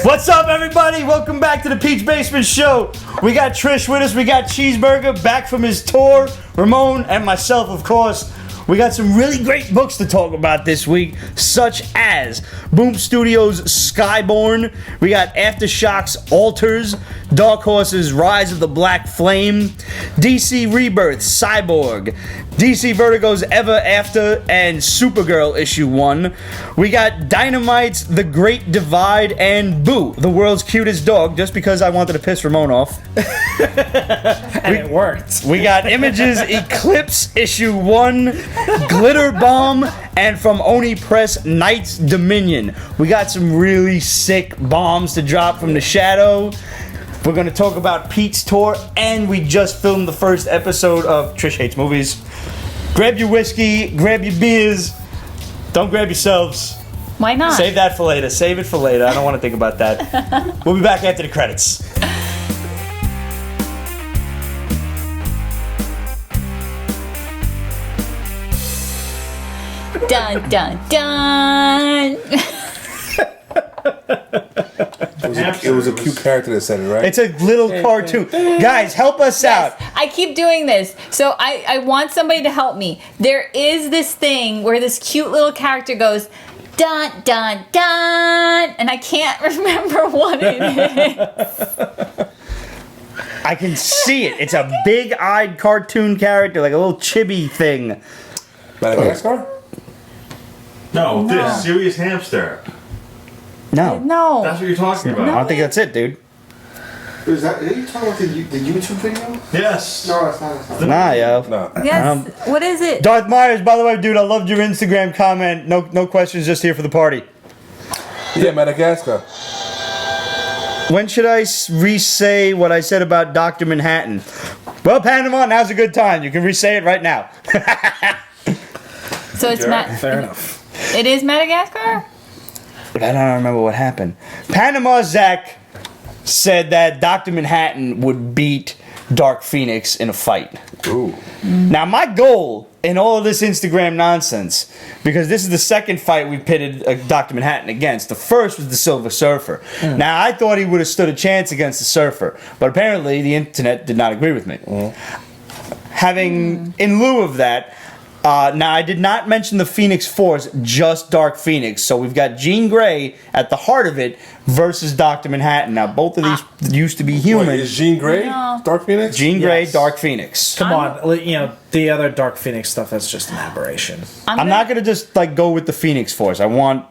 What's up, everybody? Welcome back to the Peach Basement Show. We got Trish with us. We got Cheezeburger back from his tour. Ramon and myself, of course. We got some really great books to talk about this week, such as Boom Studios' Skybourne. We got Aftershocks' Alters, Dark Horse's Rise of the Black Flame, DC Rebirth, Cyborg, DC Vertigo's Everafter, and Supergirl issue 1. We got Dynamite's The Great Divide, and Boo, the world's cutest dog, just because I wanted to piss Ramon off. And it worked. We got Image's Eclipse issue 1, Glitterbomb, and from Oni Press, Knight's Dominion. We got some really sick bombs to drop from the shadow. We're going to talk about Pete's tour, and we just filmed the first episode of Trish Hates Movies. Grab your whiskey, grab your beers. Don't grab yourselves. Why not? Save that for later. Save it for later. I don't want to think about that. We'll be back after the credits. Dun dun dun. It was a cute character that said it, right? It's a little cartoon. Guys, help us out. I keep doing this, so I want somebody to help me. There is this thing where this cute little character goes dun dun dun, and I can't remember what it is. I can see it. It's a big-eyed cartoon character, like a little chibi thing. Madagascar? No, this serious hamster. No. No. That's what you're talking about. I don't think that's it, dude. Is that? Are you talking about the YouTube video? Yes. No, it's not. It's not. Nah, yo. No. Yes. What is it? Darth Myers, by the way, dude, I loved your Instagram comment. No questions, just here for the party. Yeah, Madagascar. When should I re-say what I said about Dr. Manhattan? Well, Panama, now's a good time. You can re-say it right now. So it's Fair enough. It is Madagascar? I don't remember what happened. Panama Zach said that Dr. Manhattan would beat Dark Pheonix in a fight. Ooh. Now, my goal in all of this Instagram nonsense, because this is the second fight we pitted Dr. Manhattan against. The first was the Silver Surfer. Now, I thought he would have stood a chance against the Surfer, but apparently the internet did not agree with me. Having, in lieu of that, now, I did not mention the Phoenix Force, just Dark Phoenix. So we've got Jean Grey at the heart of it versus Dr. Manhattan. Now, both of these used to be human. Wait, is Jean Grey No. Dark Phoenix? Jean Grey, Yes. Dark Phoenix. Come on, the other Dark Phoenix stuff is just an aberration. I'm not going to just go with the Phoenix Force. I want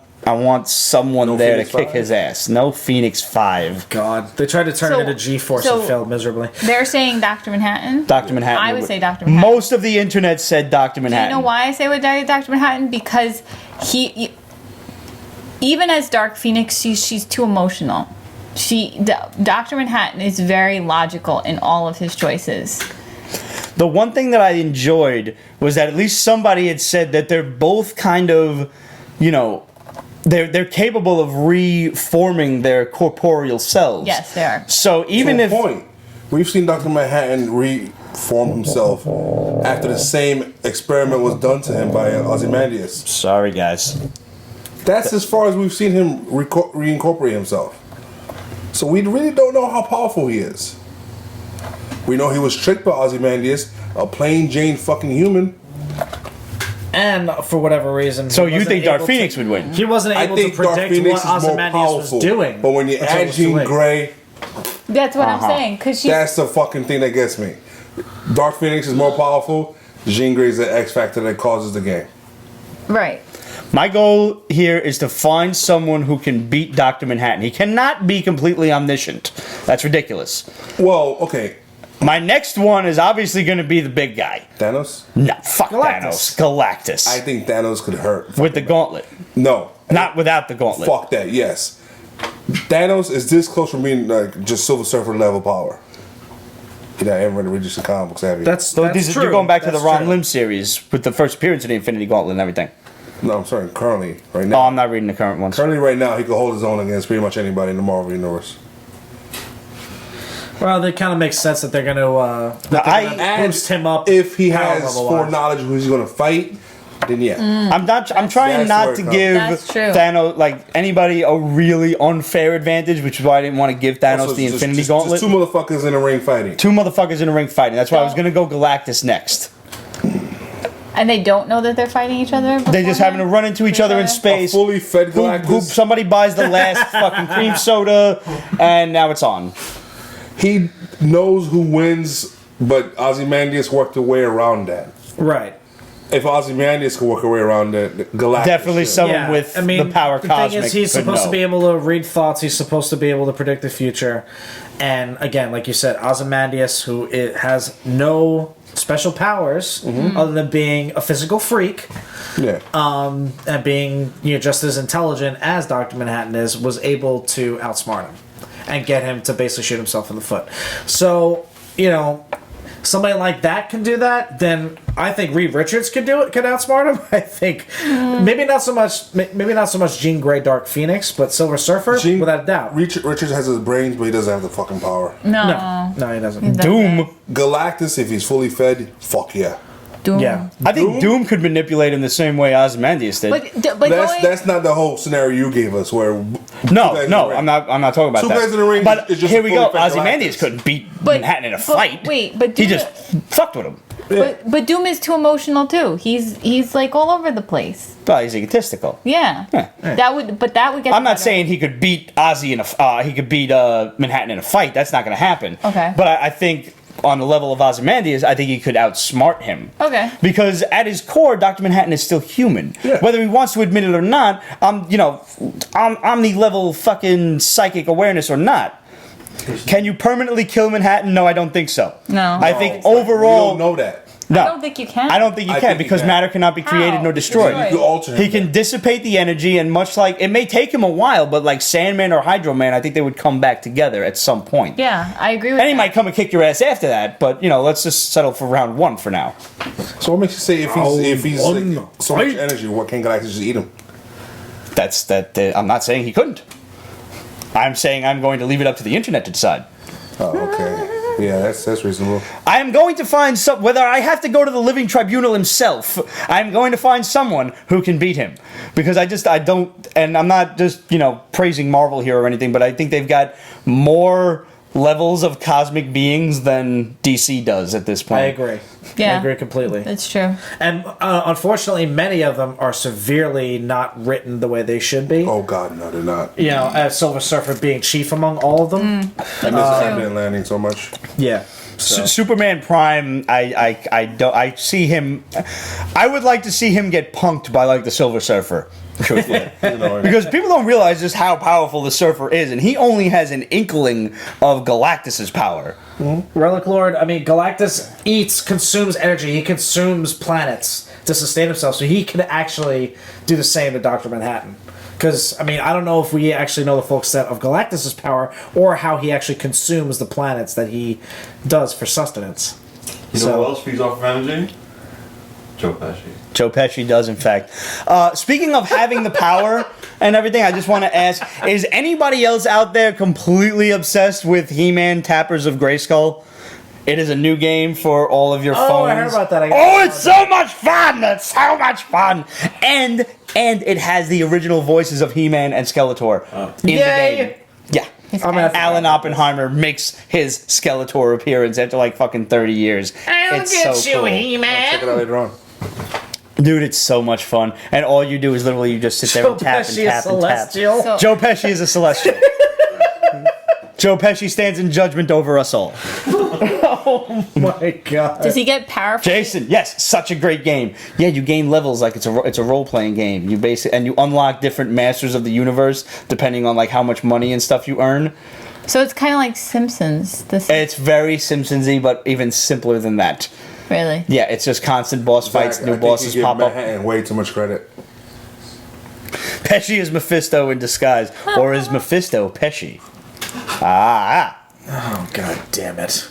someone there Phoenix to kick 5? his ass. No Phoenix 5. God, they tried to turn it into G-Force and failed miserably. They're saying Dr. Manhattan? Dr. Manhattan. I would say Dr. Manhattan. Most of the internet said Dr. Manhattan. Do you know why I say with Dr. Manhattan? Because he even as Dark Phoenix, she's too emotional. Dr. Manhattan is very logical in all of his choices. The one thing that I enjoyed was that at least somebody had said that they're both kind of, they're capable of reforming their corporeal selves. Yes, they are. So even if point, we've seen Dr. Manhattan reform himself after the same experiment was done to him by Ozymandias. sorry guys, That's as far as we've seen him reincorporate himself. So we really don't know how powerful he is. We know he was tricked by Ozymandias, a plain Jane fucking human. And for whatever reason, so he you wasn't think Dark able to- Phoenix would win? He wasn't I able to think Dark predict Phoenix what is more Ozymandias was powerful. doing. But when you until it add was too Jean late. Grey, That's what I'm saying. Because she's that's the fucking thing that gets me. Dark Phoenix is more powerful. Jean Grey is the X factor that causes the game. right. My goal here is to find someone who can beat Dr. Manhattan. He cannot be completely omniscient. That's ridiculous. Well, okay, My next one is obviously going to be the big guy. Thanos. No, fuck Galactus. Thanos. Galactus. I think Thanos could hurt. With the gauntlet. No, Not without the gauntlet. fuck that. Yes, Thanos is this close from being like just Silver Surfer level power. You know, I haven't read the Regency comic books, have you? So that's true. You're going back to the That's Ron true. Lim series with the first appearance of the Infinity Gauntlet and everything. No, I'm sorry. Currently, right Oh, now. I'm not reading the current ones. Currently, right now, he could hold his own against pretty much anybody in the Marvel universe. Well, it kind of makes sense that they're going to I- boost him up. If he power has level-wise. foreknowledge who he's going to fight, then yeah. I'm trying That's not where to it give That's true. Thanos like anybody a really unfair advantage, which is why I didn't want to give Thanos Also, the just- Infinity just Gauntlet. two motherfuckers in the ring fighting. Two motherfuckers in a ring fighting. That's why I was gonna go Galactus next. And they don't know that they're fighting each other. They just happen to run into each other in A space. fully fed Who Galactus. somebody buys the last fucking cream soda, and now it's on. He knows who wins, but Ozymandias worked a way around that. Right. If Ozymandias could work a way around that, Galactus Definitely should. someone with the power the cosmic thing is, he's could supposed know. to be able to read thoughts. He's supposed to be able to predict the future. And again, like you said, Ozymandias, who has no special powers other than being a physical freak, Yeah. and being just as intelligent as Dr. Manhattan is, was able to outsmart him and get him to basically shoot himself in the foot. So, somebody like that can do that, then I think Reed Richards could do it, could outsmart him. I think maybe not so much Jean Grey Dark Phoenix, but Silver Surfer, without a doubt. Richards has his brains, but he doesn't have the fucking power. No. No, he doesn't. Doom. Galactus, if he's fully fed, fuck yeah. Doom. Yeah. I think Doom could manipulate him the same way Ozymandias did. But That's not the whole scenario you gave us. Where No, I'm not talking about Two that. guys in the ring But is just here we go. fully fed Ozymandias Galactus. couldn't beat Manhattan in a fight. But he Doom, just fucked with him. but Doom is too emotional too. He's like all over the place. Well, he's egotistical. Yeah. That would get. I'm not saying he could beat Ozzy in a he could beat Manhattan in a fight. That's not going to happen. Okay. But I think on the level of Ozymandias, I think he could outsmart him. Okay. Because at his core, Dr. Manhattan is still human. Yeah. Whether he wants to admit it or not, omni-level fucking psychic awareness or not. Can you permanently kill Manhattan? No, I don't think so. No. I think We overall... don't know that. No. I don't think you can. I don't think you I can think you because can. matter cannot be created How? nor destroyed. Destroyed. You alter him. He can dissipate the energy, and much like it may take him a while, but like Sandman or Hydro Man, I think they would come back together at some point. Yeah, I agree with And he that. might come and kick your ass after that, but let's just settle for round one for now. So what makes you say if he's like, so much energy, what can Galactus just eat him? I'm not saying he couldn't. I'm saying I'm going to leave it up to the internet to decide. Oh, okay. Yeah, that's reasonable. I am going to find whether I have to go to the living tribunal himself, I'm going to find someone who can beat him. Because I don't, and I'm not just, praising Marvel here or anything, but I think they've got more levels of cosmic beings than DC does at this point. I agree. Yeah. I agree completely. That's true. And unfortunately, many of them are severely not written the way they should be. Oh God, no, they're not. As Silver Surfer being chief among all of them. I miss Ant-Man landing so much. Yeah. Superman Prime, I see him. I would like to see him get punked by like the Silver Surfer. Truthfully. Because people don't realize just how powerful the Surfer is, and he only has an inkling of Galactus's power. Relic Lord, Galactus consumes energy. He consumes planets to sustain himself, so he could actually do the same to Dr. Manhattan. Because, I don't know if we actually know the full extent of Galactus's power or how he actually consumes the planets that he does for sustenance. You know who else feeds off of energy? Joe Pesci. Joe Pesci does, in fact. Speaking of having the power and everything, I just want to ask, is anybody else out there completely obsessed with He-Man Tappers of Greyskull? It is a new game for all of your phones. Oh, I heard about that. It's so much fun! It's so much fun! And it has the original voices of He-Man and Skeletor in Yay! the game. Yeah. gonna Alan Oppenheimer makes his Skeletor appearance after like fucking 30 years. It's so cool. Check it out later on. Dude, it's so much fun. And all you do is literally you just sit there and tap and tap and tap. So- Joe Pesci is a celestial. Joe Pesci stands in judgment over us all. Oh my god. Does he get powerful? Jason, yes, such a great game. Yeah, you gain levels like it's a role playing game. You you unlock different masters of the universe depending on like how much money and stuff you earn. So it's kind of like Simpsons. It's very Simpsons-y, but even simpler than that. Really? Yeah, it's just constant boss fights, new bosses pop up. Manhattan way too much credit. Pesci is Mephisto in disguise, or is Mephisto Pesci? Ah. Oh god damn it.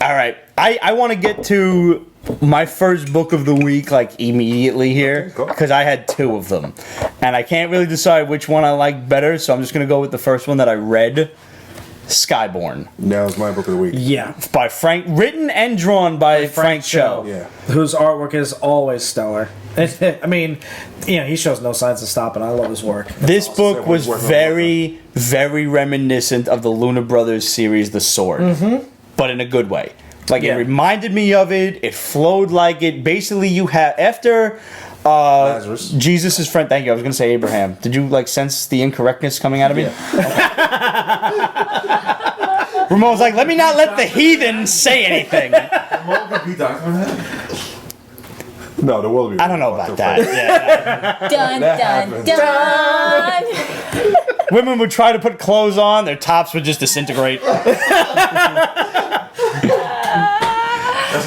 All right, I want to get to my first book of the week like immediately here Okay, go. because I had two of them, and I can't really decide which one I like better, so I'm just gonna go with the first one that I read. Skybourne. That was my book of the week. Yeah. By written and drawn by Frank Cho. Yeah. Whose artwork is always stellar. I mean, he shows no signs of stopping. I love his work. This book was Working on very, very reminiscent of the Luna Brothers series, The Sword, but in a good way. Like, it reminded me of it. It flowed like it. Basically, you have after Lazarus. Jesus' friend. Thank you. I was going to say Abraham. Did you sense the incorrectness coming out of me? Ramon's like, let me not let the heathen say anything. Ramon could be Dr. Manhattan. No, there will be. I don't know about that. Yeah. Dun dun dun. Women would try to put clothes on, their tops would just disintegrate.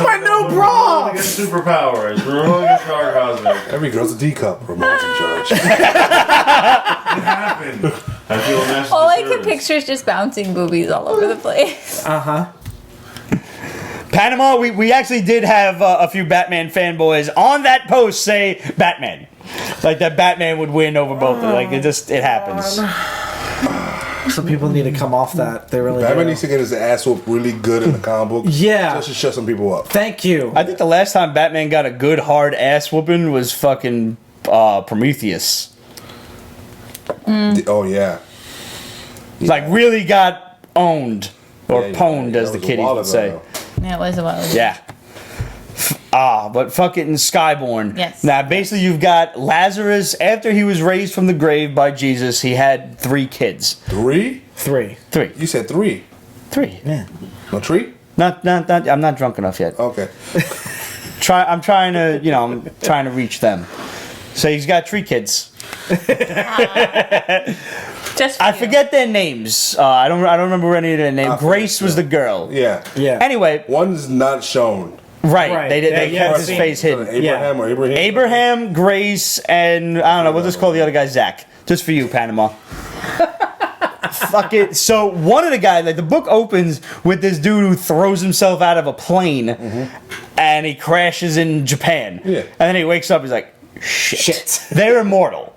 My new bra! Get superpowers. Ramon gets sarcasm. Every girl's a D cup. Ramon's in charge. It happened. I feel a massive All I can disturbance. picture is just bouncing boobies all over the place. Panama, we actually did have a few Batman fanboys on that post say Batman. Like that Batman would win over both of them. Like it happens. Some people need to come off that. They really Batman do. needs to get his ass whooped really good in the comic book. Yeah. Just to shut some people up. Thank you. I think the last time Batman got a good hard ass whooping was fucking Prometheus. Oh, yeah. Like really got owned. Or Yeah, pwned, yeah, as the that was a kiddies while would ago, say. though. Yeah, it was a while ago. Yeah. But fucking Skybourne. Yes. Now, basically, you've got Lazarus. After he was raised from the grave by Jesus, he had 3 kids. 3? 3. 3. You said 3. 3. Yeah. No tree? Not. I'm not drunk enough yet. Okay. I'm trying to, I'm trying to reach them. So he's got 3 kids. Just for I you. forget their names. I don't remember any of their names. I forget, Grace was the girl. Yeah. Yeah. Anyway, One's not shown. right. Right. They Yeah, kept yeah, his seen- face hidden. Abraham or Abraham? Abraham, Grace, and I don't know. We'll just call the other guy Zach. Just for you, Panama. Fuck it. So one of the guys, the book opens with this dude who throws himself out of a plane, and he crashes in Japan. Yeah. And then he wakes up. He's like, "Shit, they're immortal."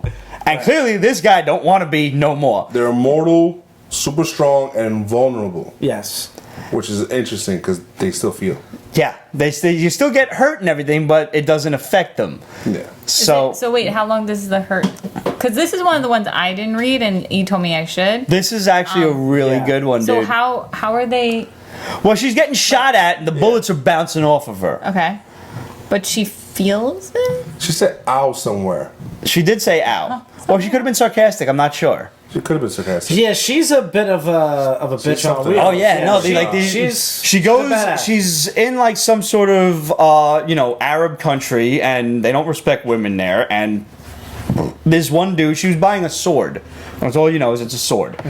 And clearly, this guy don't want to be no more. They're immortal, super strong, and invulnerable. Yes. Which is interesting because they still feel. Yeah, you still get hurt and everything, but it doesn't affect them. Yeah. So So wait, how long does the hurt? Because this is one of the ones I didn't read, and you told me I should. this is actually a really yeah. good one, So dude. how are they? Well, she's getting shot at, and the bullets are bouncing off of her. Okay, but she feels it. She said ow somewhere. She did say "ow," or she could have been sarcastic. I'm not sure. She could have been sarcastic. Yeah, she's a bit of a bitch on something. wheels. Oh yeah, no, she's she a goes. badass. She's in some sort of Arab country, and they don't respect women there. And this one dude, she was buying a sword. That's all you know is it's a sword.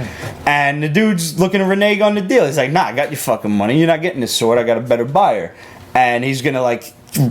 And the dude's looking to renege on the deal. He's like, "Nah, I got your fucking money. You're not getting this sword. I got a better buyer." And he's gonna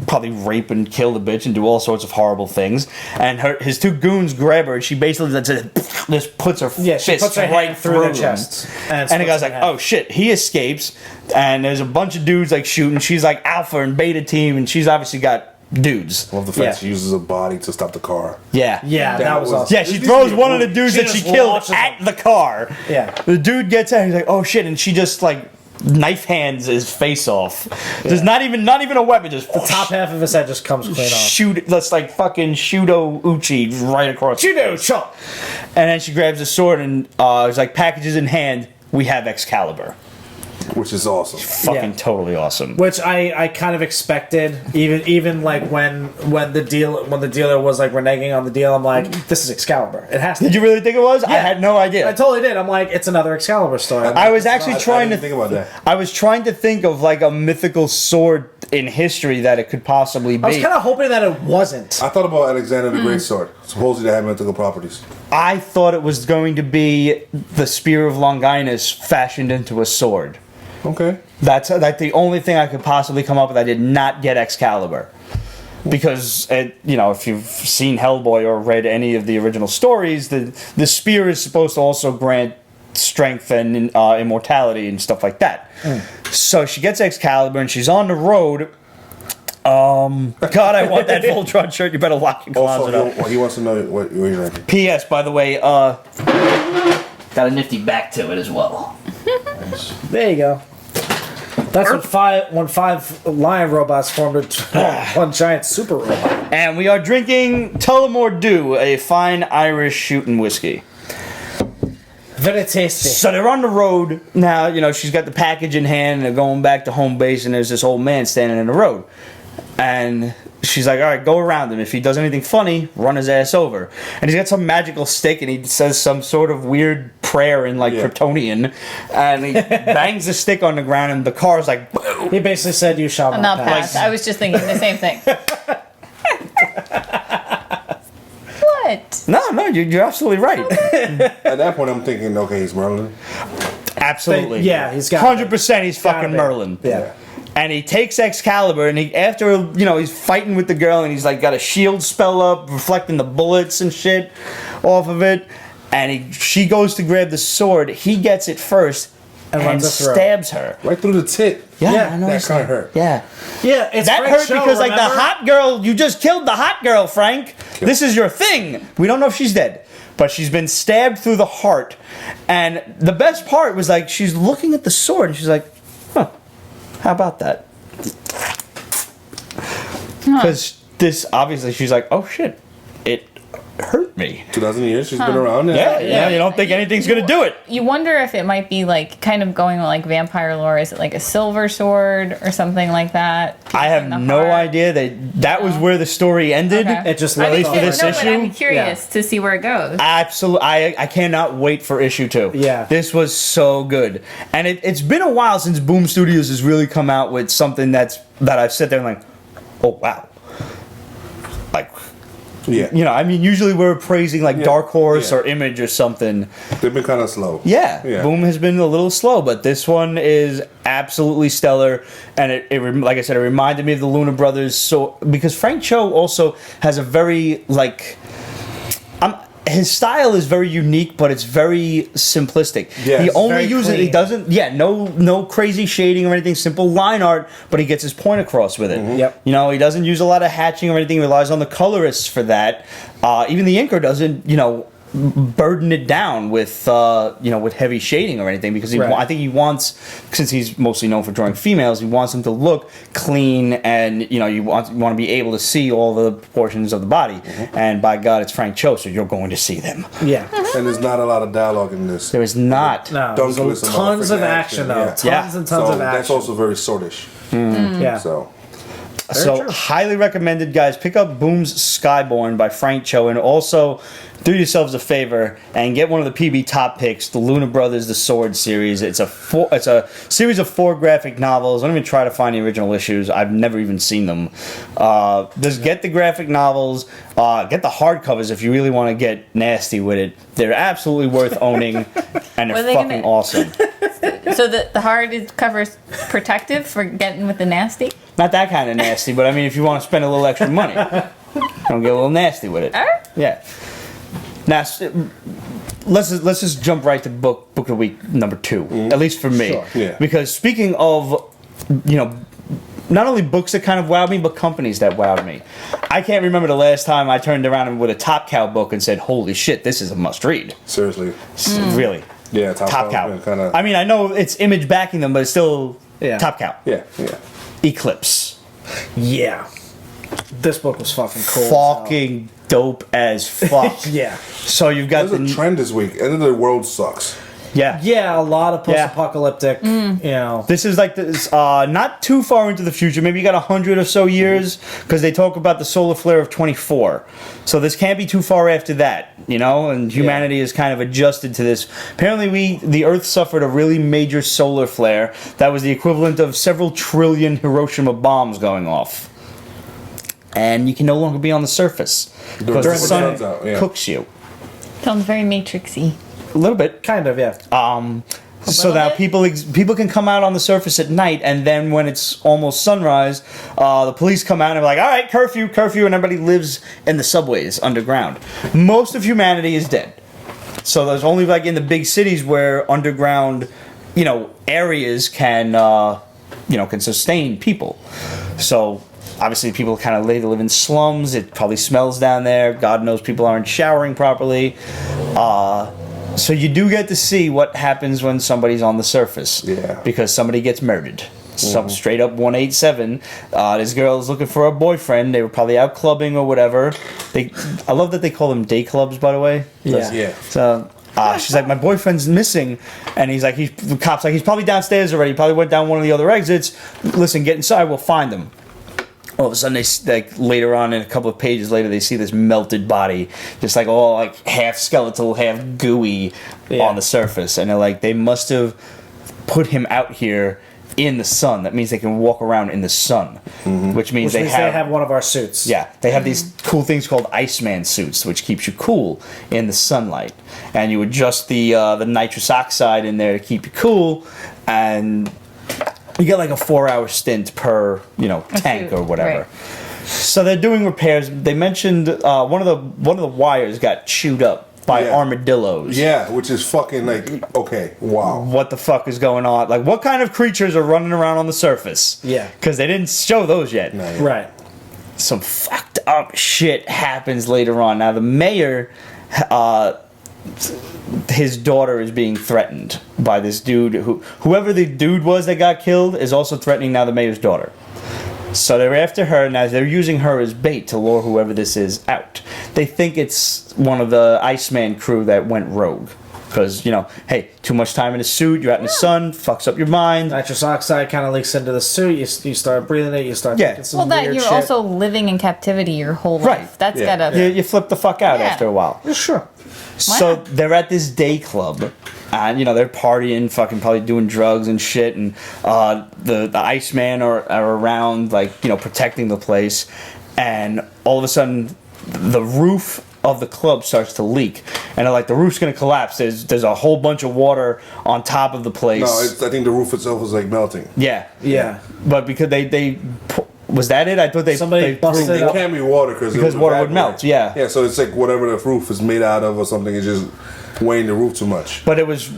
probably rape and kill the bitch and do all sorts of horrible things. And his 2 goons grab her, and she basically just puts her Yeah, she fist puts her right hand through their them. chests. And the guy's like, "Oh shit!" He escapes, and there's a bunch of dudes shooting. She's like alpha and beta team, and she's obviously got dudes. Love the fact Yeah. she uses a body to stop the car. Yeah, Yeah, That that was was- awesome. yeah. She throws one of the dudes She that she just killed launches at him. the car. Yeah. The dude gets out. He's like, "Oh shit!" And she just knife hands his face off. There's not even a weapon. Just The top half of his head just comes clean off. shoot. That's fucking Shudo Uchi right across. Judo chop. And then she grabs a sword and it's packages in hand. We have Excalibur. Which is awesome. Fucking Yeah. totally awesome. Which I kind of expected, even when the dealer was reneging on the deal, I'm like, this is Excalibur. It has to. Did you really think it was? I Yeah. had no idea. I totally did. I'm like, it's another Excalibur story. I was actually I trying to didn't think about that. I was trying to think of a mythical sword in history that it could possibly be. I was kind of hoping that it wasn't. I thought about Alexander the Great Sword. Supposedly they have mythical properties. I thought it was going to be the Spear of Longinus fashioned into a sword. Okay. That's the only thing I could possibly come up with. I did not get Excalibur. Because, if you've seen Hellboy or read any of the original stories, the spear is supposed to also grant strength and immortality and stuff like that. So she gets Excalibur and she's on the road. God, I want that Voltron shirt. You better lock your closet up. Also, he wants to know what you're ranking. P.S. By the way, got a nifty back to it as well. lions. There you go. That's when five lion robots formed into one giant super robot. And we are drinking Tullamore Dew, a fine Irish shooting whiskey. Very tasty. So they're on the road now. You know, she's got the package in hand, and they're going back to home base, and there's this old man standing in the road, and she's like, "All right, go around him. If he does anything funny, run his ass over." And he's got some magical stick, and he says some sort of weird prayer in like Kryptonian, and he bangs the stick on the ground, and the car's like, boom. He basically said, "You shall I'm not not pass." passed. I was just thinking the same thing. What? No, you're absolutely right. At that point, I'm thinking, okay, he's Merlin. Absolutely. Yeah, he's got 100%. He's Gotta fucking be. Merlin. Yeah. And he takes Excalibur, and after he's fighting with the girl, and he's like got a shield spell up, reflecting the bullets and shit off of it. And she goes to grab the sword. He gets it first and runs her through. stabs her. Right through the tit. Yeah, I know. That kind of hurt. Yeah, Yeah, it's that Frank's hurt show, because like the remember? hot girl, you just killed the hot girl, Frank. This is your thing. We don't know if she's dead, but she's been stabbed through the heart. And the best part was like she's looking at the sword, and she's like, "Huh, how about that?" Because this obviously she's like, "Oh shit, it hurt me." 2,000 years she's been around. Yeah, you don't think anything's gonna do it. You wonder if it might be like kind of going with like vampire lore. Is it like a silver sword or something like that? I have In the no heart? idea. That was where the story ended. Okay. It just I left mean, off for this no, issue? but I'm curious to see where it goes. Absolutely, I cannot wait for issue 2. Yeah. This was so good, and it's been a while since Boom Studios has really come out with something that I've sat there and like, oh wow, like. Yeah. I mean, usually we're praising like Dark Horse Yeah. or Image or something. They've been kind of slow. Yeah, Yeah. Boom has been a little slow, but this one is absolutely stellar. And like I said, it reminded me of the Luna Brothers. So because Frank Cho also has a very like, his style is very unique, but it's very simplistic. Yes, he only very uses clean. he doesn't no crazy shading or anything. Simple line art, but he gets his point across with it. Yep. He doesn't use a lot of hatching or anything. He relies on the colorists for that. Even the inker doesn't burden it down with with heavy shading or anything because Right. I think he wants, since he's mostly known for drawing females, he wants them to look clean and you want to be able to see all the portions of the body. And by God, it's Frank Cho, so you're going to see them. Yeah. And there's not a lot of dialogue in this. There is not. No, Don't there's listen to tons of motherfucking action, though. yeah. Tons Yeah. and tons So of that's action. also very swordish. Yeah. So So true. highly recommended, guys. Pick up Boom's Skybourne by Frank Cho, and also do yourselves a favor and get one of the PB top picks, the Luna Brothers, the Sword series. It's a series of 4 graphic novels. Don't even try to find the original issues. I've never even seen them. Just get the graphic novels. Get the hardcovers if you really want to get nasty with it. They're absolutely worth owning, and What are they're they fucking gonna- awesome. So the hard cover is protective for getting with the nasty. Not that kind of nasty, but I mean, if you want to spend a little extra money, don't get a little nasty with it. All right. Yeah. Now, let's just jump right to book of the week number 2, at least for me. Sure. Yeah. Because speaking of, not only books that kind of wowed me, but companies that wowed me. I can't remember the last time I turned around with a Top Cow book and said, "Holy shit, this is a must read." seriously, Really. yeah, Top Cow. Kind of. I mean, I know it's Image backing them, but it's still Yeah. Top Cow. Yeah. Eclipse. Yeah. This book was fucking cool. Fucking dope as fuck. Yeah. So you've got There's a trend this week. End of the world sucks. yeah. Yeah, a lot of post-apocalyptic, This is like this, not too far into the future. Maybe you got 100 or so years because they talk about the solar flare of 24. So this can't be too far after that, and humanity is kind of adjusted to this. Apparently, the Earth suffered a really major solar flare that was the equivalent of several trillion Hiroshima bombs going off. And you can no longer be on the surface because the During the sun sun's out, yeah. cooks you Sounds very Matrixy. a little bit. kind of, yeah. So little now bit? people can come out on the surface at night, and then when it's almost sunrise, the police come out and are like, "All right, curfew," and everybody lives in the subways underground. Most of humanity is dead. So there's only like in the big cities where underground, areas can sustain people. So obviously people kind of live in slums. It probably smells down there. God knows people aren't showering properly. So you do get to see what happens when somebody's on the surface. Yeah. Because somebody gets murdered. Some straight up 187. This girl is looking for a boyfriend. They were probably out clubbing or whatever. I love that they call them day clubs, by the way. Yeah. So she's like, my boyfriend's missing, and the cop's like, he's probably downstairs already. He probably went down one of the other exits. Listen, get inside. We'll find him. All of a sudden, later on, in a couple of pages later, they see this melted body, just like all like half skeletal, half gooey on the surface, and they're like, they must have put him out here in the sun. That means they can walk around in the sun, which means they have one of our suits. Yeah, they have these cool things called Iceman suits, which keeps you cool in the sunlight, and you adjust the nitrous oxide in there to keep you cool, and you get like a 4-hour stint per tank or whatever. Right. So they're doing repairs. They mentioned one of the wires got chewed up by armadillos. Yeah, which is fucking like, okay, wow. What the fuck is going on? Like, what kind of creatures are running around on the surface? Yeah. Because they didn't show those yet. No. Right. Some fucked up shit happens later on. Now, the mayor, his daughter is being threatened by this dude. Whoever the dude was that got killed is also threatening now the mayor's daughter. So they're after her. Now they're using her as bait to lure whoever this is out. They think it's one of the Iceman crew that went rogue. Because, hey, too much time in a suit, you're out in the sun, fucks up your mind. Nitrous oxide kind of leaks into the suit. You start breathing it. You start thinking some weird you're shit. also living in captivity your whole life. Right. That's Yeah. gotta. You flip the fuck out Yeah. after a while. Sure. So not? they're at this day club, and they're partying, fucking probably doing drugs and shit, and the Iceman are around, like, protecting the place, and all of a sudden the roof of the club starts to leak, and they're like, the roof's gonna collapse. There's a whole bunch of water on top of the place. No, I think the roof itself was like melting. Yeah, Yeah. but because they was that it? I thought Somebody busted threw- it It up. can't be water Because water would melt, yeah. Yeah, so it's like whatever the roof is made out of or something is just weighing the roof too much. But it was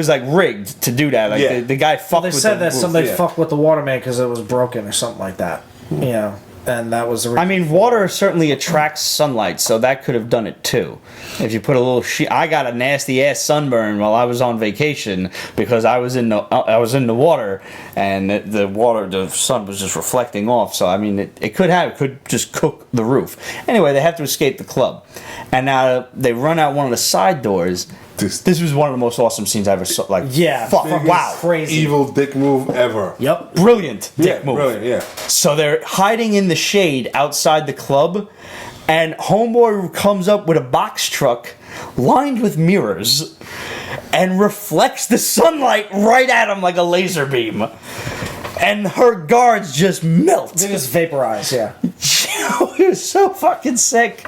like rigged to do that. Like Yeah. the guy fucked They with said the that roof. somebody yeah. fucked with the water main because it was broken or something like that. And that was the I mean, water certainly attracts sunlight, so that could have done it too. If you put a little I got a nasty ass sunburn while I was on vacation because I was in the water, and the sun was just reflecting off. So I mean, it could just cook the roof. Anyway, they have to escape the club, and now they run out one of the side doors. This was one of the most awesome scenes I ever saw. Like, Yeah, fuck, biggest wow, crazy. Evil dick move ever. Yep. brilliant dick Yeah, move. brilliant, yeah. So they're hiding in the shade outside the club, and Homeboy comes up with a box truck lined with mirrors and reflects the sunlight right at him like a laser beam. And her guards just melt. They just vaporize, yeah. It was so fucking sick.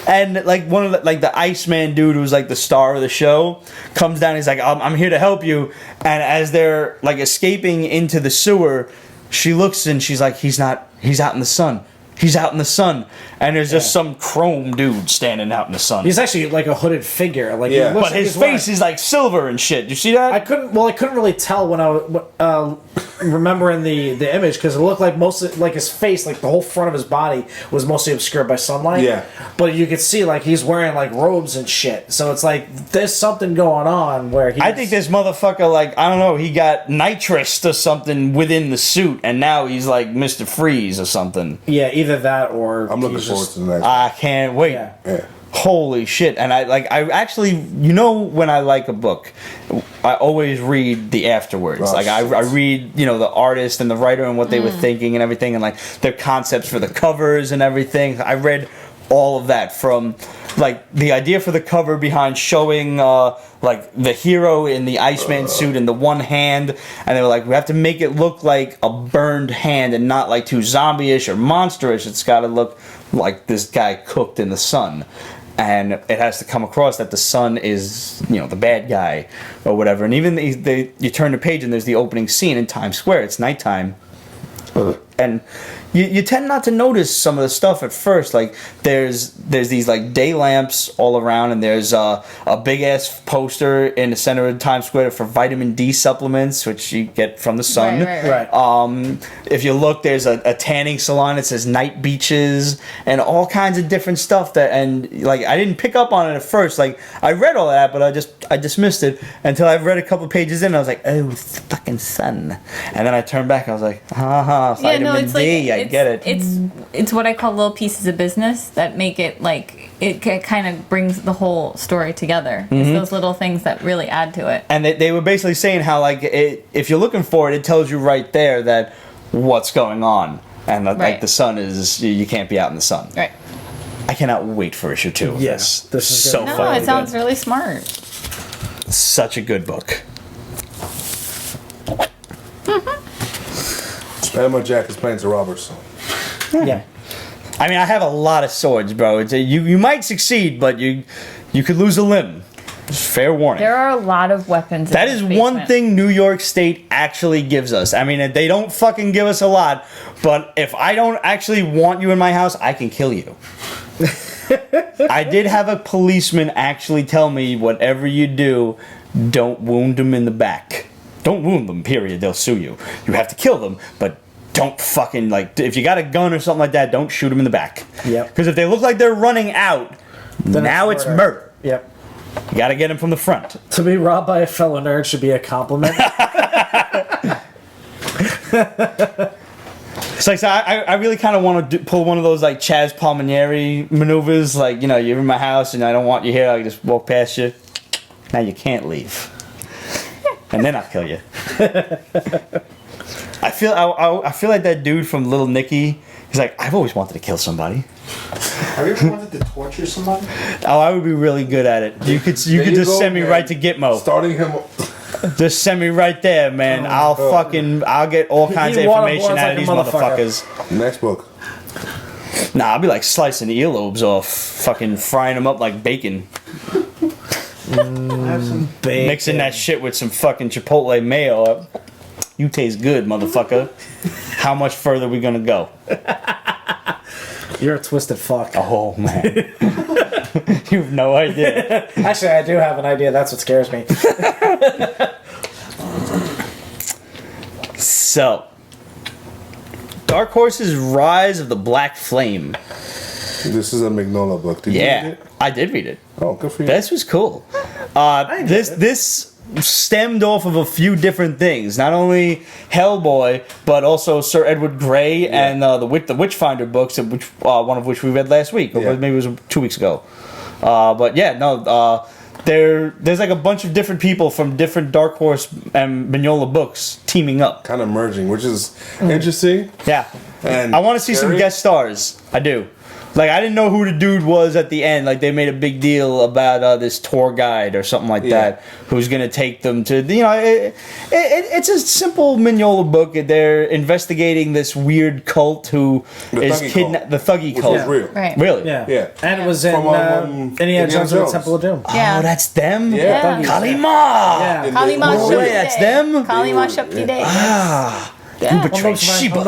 And like one of the Iceman dude who's like the star of the show comes down. He's like, I'm here to help you. And as they're like escaping into the sewer, she looks and she's like, he's out in the sun. He's out in the sun. And there's just some chrome dude standing out in the sun. He's actually like a hooded figure. Like, Yeah. he looks But like his he's wearing- face is like silver and shit. You see that? I couldn't really tell when I was remembering the image because it looked like mostly like his face, like the whole front of his body was mostly obscured by sunlight. Yeah. But you could see like he's wearing like robes and shit. So it's like there's something going on where he. I think this motherfucker, like, I don't know, he got nitrous or something within the suit, and now he's like Mr. Freeze or something. Yeah, either that or I'm looking he's forward just- to the next I can't wait. Yeah. Yeah. Holy shit. And I actually, when I like a book, I always read the afterwards. Oh, like, I shit. read, the artist and the writer and what they were thinking and everything, and like their concepts for the covers and everything. I read all of that, from like the idea for the cover behind showing like the hero in the Iceman suit in the one hand, and they were like, we have to make it look like a burned hand and not like too zombie-ish or monster-ish. It's got to look like this guy cooked in the sun, and it has to come across that the sun is the bad guy or whatever. And even you turn the page and there's the opening scene in Times Square. It's nighttime. And you tend not to notice some of the stuff at first. Like there's these like day lamps all around, and there's a big ass poster in the center of Times Square for vitamin D supplements, which you get from the sun. Right. If you look, there's a tanning salon that says night beaches and all kinds of different stuff and like I didn't pick up on it at first. Like I read all that, but I dismissed it until I read a couple pages in. And I was like, oh, it's the fucking sun. And then I turned back. I was like, vitamin D. I get it. It's what I call little pieces of business that make it like it kind of brings the whole story together. It's those little things that really add to it. And they were basically saying how like if you're looking for it, it tells you right there that what's going on, and like the sun is you can't be out in the sun. Right. I cannot wait for issue 2 of Yes, this is so good. No, fucking it sounds good. really smart. Such a good book. Emma Jack is playing to Roberts. Yeah. I mean, I have a lot of swords, bro. You might succeed, but you could lose a limb. Just fair warning. There are a lot of weapons. That in is this one basement. thing New York State actually gives us. I mean, they don't fucking give us a lot, but if I don't actually want you in my house, I can kill you. I did have a policeman actually tell me, whatever you do, don't wound them in the back. Don't wound them, period. They'll sue you. You have to kill them, but don't fucking, like, if you got a gun or something like that, don't shoot them in the back. Yep. Because if they look like they're running out, Then now it's murder. Yep. You got to get them from the front. To be robbed by a fellow nerd should be a compliment. It's like, so I really kind of want to pull one of those like Chaz Palminieri maneuvers, like, you know, you're in my house and I don't want you here, I can just walk past you. Now you can't leave, and then I'll kill you. I feel like that dude from Little Nicky. He's like, I've always wanted to kill somebody. Have you ever wanted to torture somebody? Oh, I would be really good at it. You could There you just go, send me man. right to Gitmo. Starting him. Just send me right there, man. I'll get all kinds of Eat water information boards out of like a these motherfucker. motherfuckers. Next book. Nah, I'll be like slicing the earlobes off, fucking frying them up like bacon, Have some. mixing that shit with some fucking Chipotle mayo. You taste good, motherfucker. How much further we gonna go? You're a twisted fuck. Oh man, you have no idea. Actually, I do have an idea. That's what scares me. So, Dark Horse's Rise of the Black Flame. This is a Magnolia book. Did you read Yeah, it? I did read it. Oh, good for you. This was cool. This stemmed off of a few different things. Not only Hellboy, but also Sir Edward Grey and the Witchfinder books, which one of which we read last week, or Yeah. maybe it was 2 weeks ago. But yeah, no. There's like a bunch of different people from different Dark Horse and Mignola books teaming up. Kind of merging, which is interesting. Yeah, And I want to see some scary. guest stars. I do. Like, I didn't know who the dude was at the end. Like, they made a big deal about this tour guide or something like that, who's going to take them to, you know, it's a simple Mignola book. They're investigating this weird cult who is kidnapped. The Thuggy Which cult. was real. Right. Really? Yeah. Yeah. And it was in From, Indiana Jones and the Temple of Doom. Yeah. Oh, that's them? Yeah. Kalima! Yeah. And Kalima they- No way, that's them? Kalima Shakti Day. Ah. You Yeah. betrayed Sheba.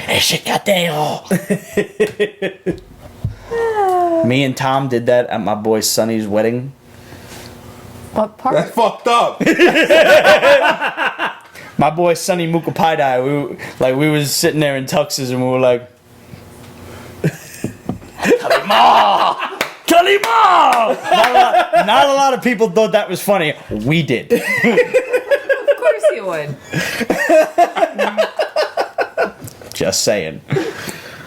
Ishikateo. Me and Tom did that at my boy Sonny's wedding. What part? That's fucked up. My boy Sonny Mukapaidai, we was sitting there in tuxes and we were like, Kalima! Kalima! Not a lot of people thought that was funny. We did. Of course you would. Just saying.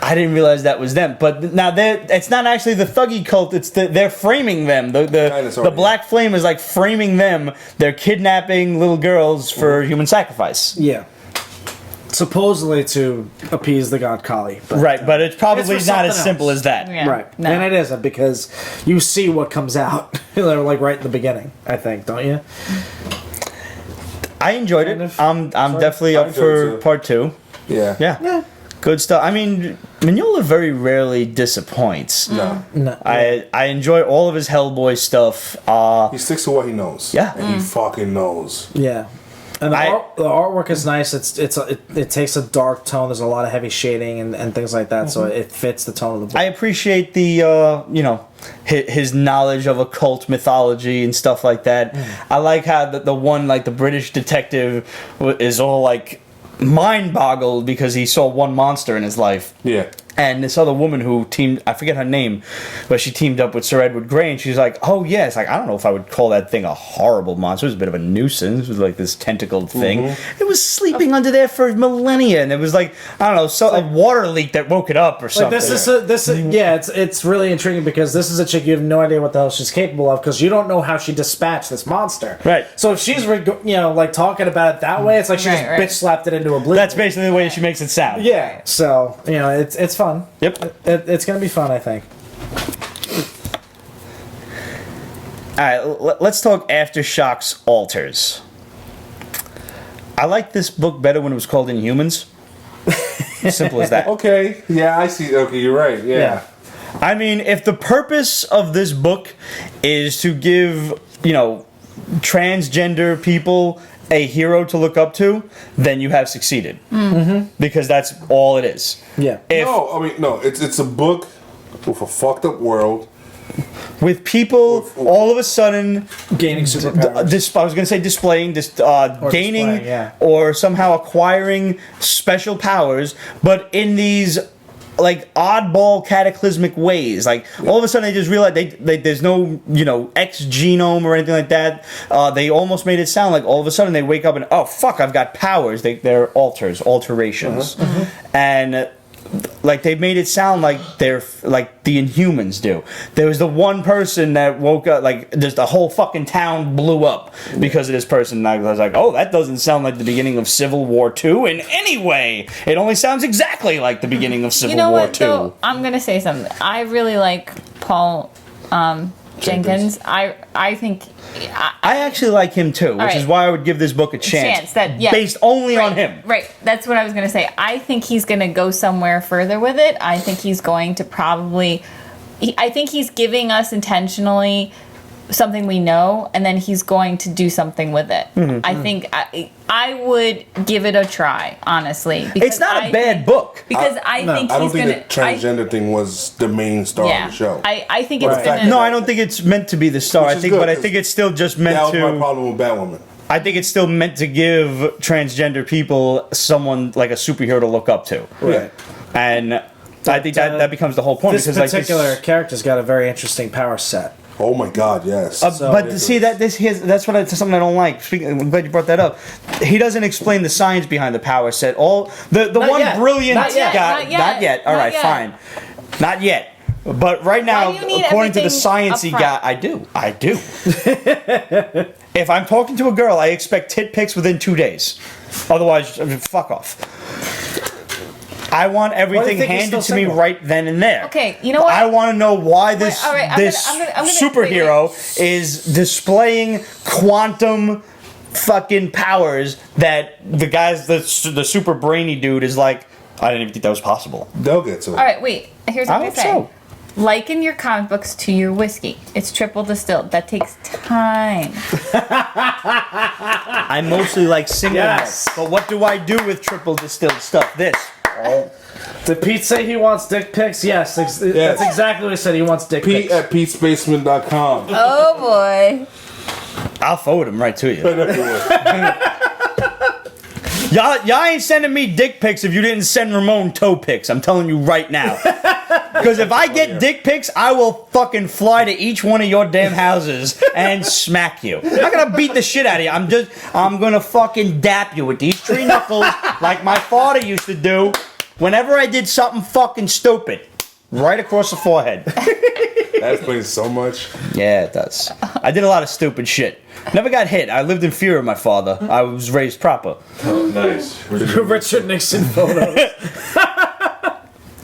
I didn't realize that was them. But now it's not actually the Thuggy cult. It's they're framing them. The Black Flame is like framing them. They're kidnapping little girls for human sacrifice. Yeah. Supposedly to appease the god Kali. But, Right, but it's probably It's for not as something simple else. as that. Yeah. Right. No. And it isn't because you see what comes out. They're like right in the beginning, I think, don't you? I enjoyed Kind it. of. I'm definitely I up enjoyed for it too. part 2. Yeah. Yeah. Good stuff. I mean, Mignola very rarely disappoints. No. No. I enjoy all of his Hellboy stuff. He sticks to what he knows. Yeah. And he fucking knows. Yeah. And the artwork is nice. It takes a dark tone. There's a lot of heavy shading and things like that, so it fits the tone of the book. I appreciate the his knowledge of occult mythology and stuff like that. I like how the one, like the British detective, is all like mind boggled because he saw one monster in his life. Yeah. And this other woman who I forget her name, but she teamed up with Sir Edward Grey, and she's like, oh, yeah, it's like, I don't know if I would call that thing a horrible monster. It was a bit of a nuisance. It was like this tentacled thing. It was sleeping under there for millennia, and it was like, I don't know, a water leak that woke it up or something. It's really intriguing because this is a chick you have no idea what the hell she's capable of because you don't know how she dispatched this monster. Right. So if she's, like talking about it that way, it's like she just bitch slapped it into oblivion. That's basically the way she makes it sound. Yeah. So, it's fun. Yep. It's going to be fun, I think. All right, let's talk Aftershocks Alters. I like this book better when it was called Inhumans. Simple as that. Okay. Yeah, I see. Okay, you're right. Yeah. I mean, if the purpose of this book is to give, transgender people a hero to look up to, then you have succeeded. Mm-hmm. Because that's all it is. Yeah. It's a book with a fucked up world. With people all of a sudden gaining superpowers. I was going to say displaying, gaining or somehow acquiring special powers, but in these like oddball cataclysmic ways. Like all of a sudden they just realize there's no X genome or anything like that. They almost made it sound like all of a sudden they wake up and oh fuck, I've got powers. They're alterations, and like they made it sound like they're like the Inhumans do. There was the one person that woke up, like just the whole fucking town blew up because of this person. And I was like, oh, that doesn't sound like the beginning of Civil War II in any way. It only sounds exactly like the beginning of Civil War II. Though, I'm gonna say something. I really like Paul Jenkins. I think I actually like him too, which is why I would give this book a chance. Based only on him. Right. That's what I was going to say. I think he's going to go somewhere further with it. I think he's going to I think he's giving us intentionally something we know, and then he's going to do something with it. Mm-hmm. I think I would give it a try, honestly. It's not a bad book. Because I think I don't think the transgender thing was the main star of the show. I think it's going to... No, I don't think it's meant to be the star. I think it's still just meant to... That was my problem with Batwoman. I think it's still meant to give transgender people someone like a superhero to look up to. Right. And I think that becomes the whole point. This particular character's got a very interesting power set. Oh my God! Yes, that's something I don't like. I'm glad you brought that up. He doesn't explain the science behind the power set. Brilliant guy. Not yet. All right, fine. Not yet. But right now, according to the science he got, I do. If I'm talking to a girl, I expect tit pics within 2 days. Otherwise, fuck off. I want everything handed to me right then and there. Okay, you know what? I want to know why this superhero is displaying quantum fucking powers that the guys, the super brainy dude is like, I didn't even think that was possible. They'll get to it. All right, wait. Here's what I I hope say. so. Liken your comic books to your whiskey. It's triple distilled. That takes time. I mostly like single malt, but what do I do with triple distilled stuff? This. Did Pete say he wants dick pics? Yes, that's exactly what he said. He wants dick pics. Pete at PetesBasement.com. Oh boy. I'll forward them right to you. Y'all ain't sending me dick pics if you didn't send Ramon toe pics. I'm telling you right now. Because if I get dick pics, I will fucking fly to each one of your damn houses and smack you. I'm not gonna beat the shit out of you. I'm gonna fucking dap you with these tree knuckles like my father used to do whenever I did something fucking stupid. Right across the forehead. That explains so much. Yeah, it does. I did a lot of stupid shit. Never got hit. I lived in fear of my father. I was raised proper. Oh, nice. Richard Nixon photos.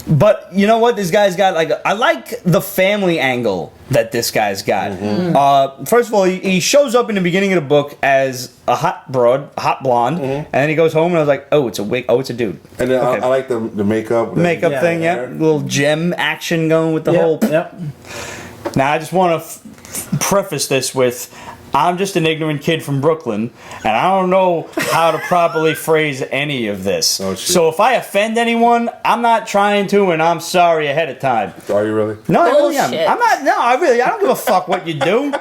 But you know what? This guy's got I like the family angle that this guy's got. Mm-hmm. First of all, he shows up in the beginning of the book as a hot blonde, and then he goes home and I was like, oh, it's a wig. Oh, it's a dude. And then I like the makeup. Thing, little gem action going with the whole. Yep. Now I just want to preface this with, I'm just an ignorant kid from Brooklyn, and I don't know how to properly phrase any of this. Oh, shit. So if I offend anyone, I'm not trying to, and I'm sorry ahead of time. Are you really? No, I really am. Bullshit. I'm not. No, I don't give a fuck what you do.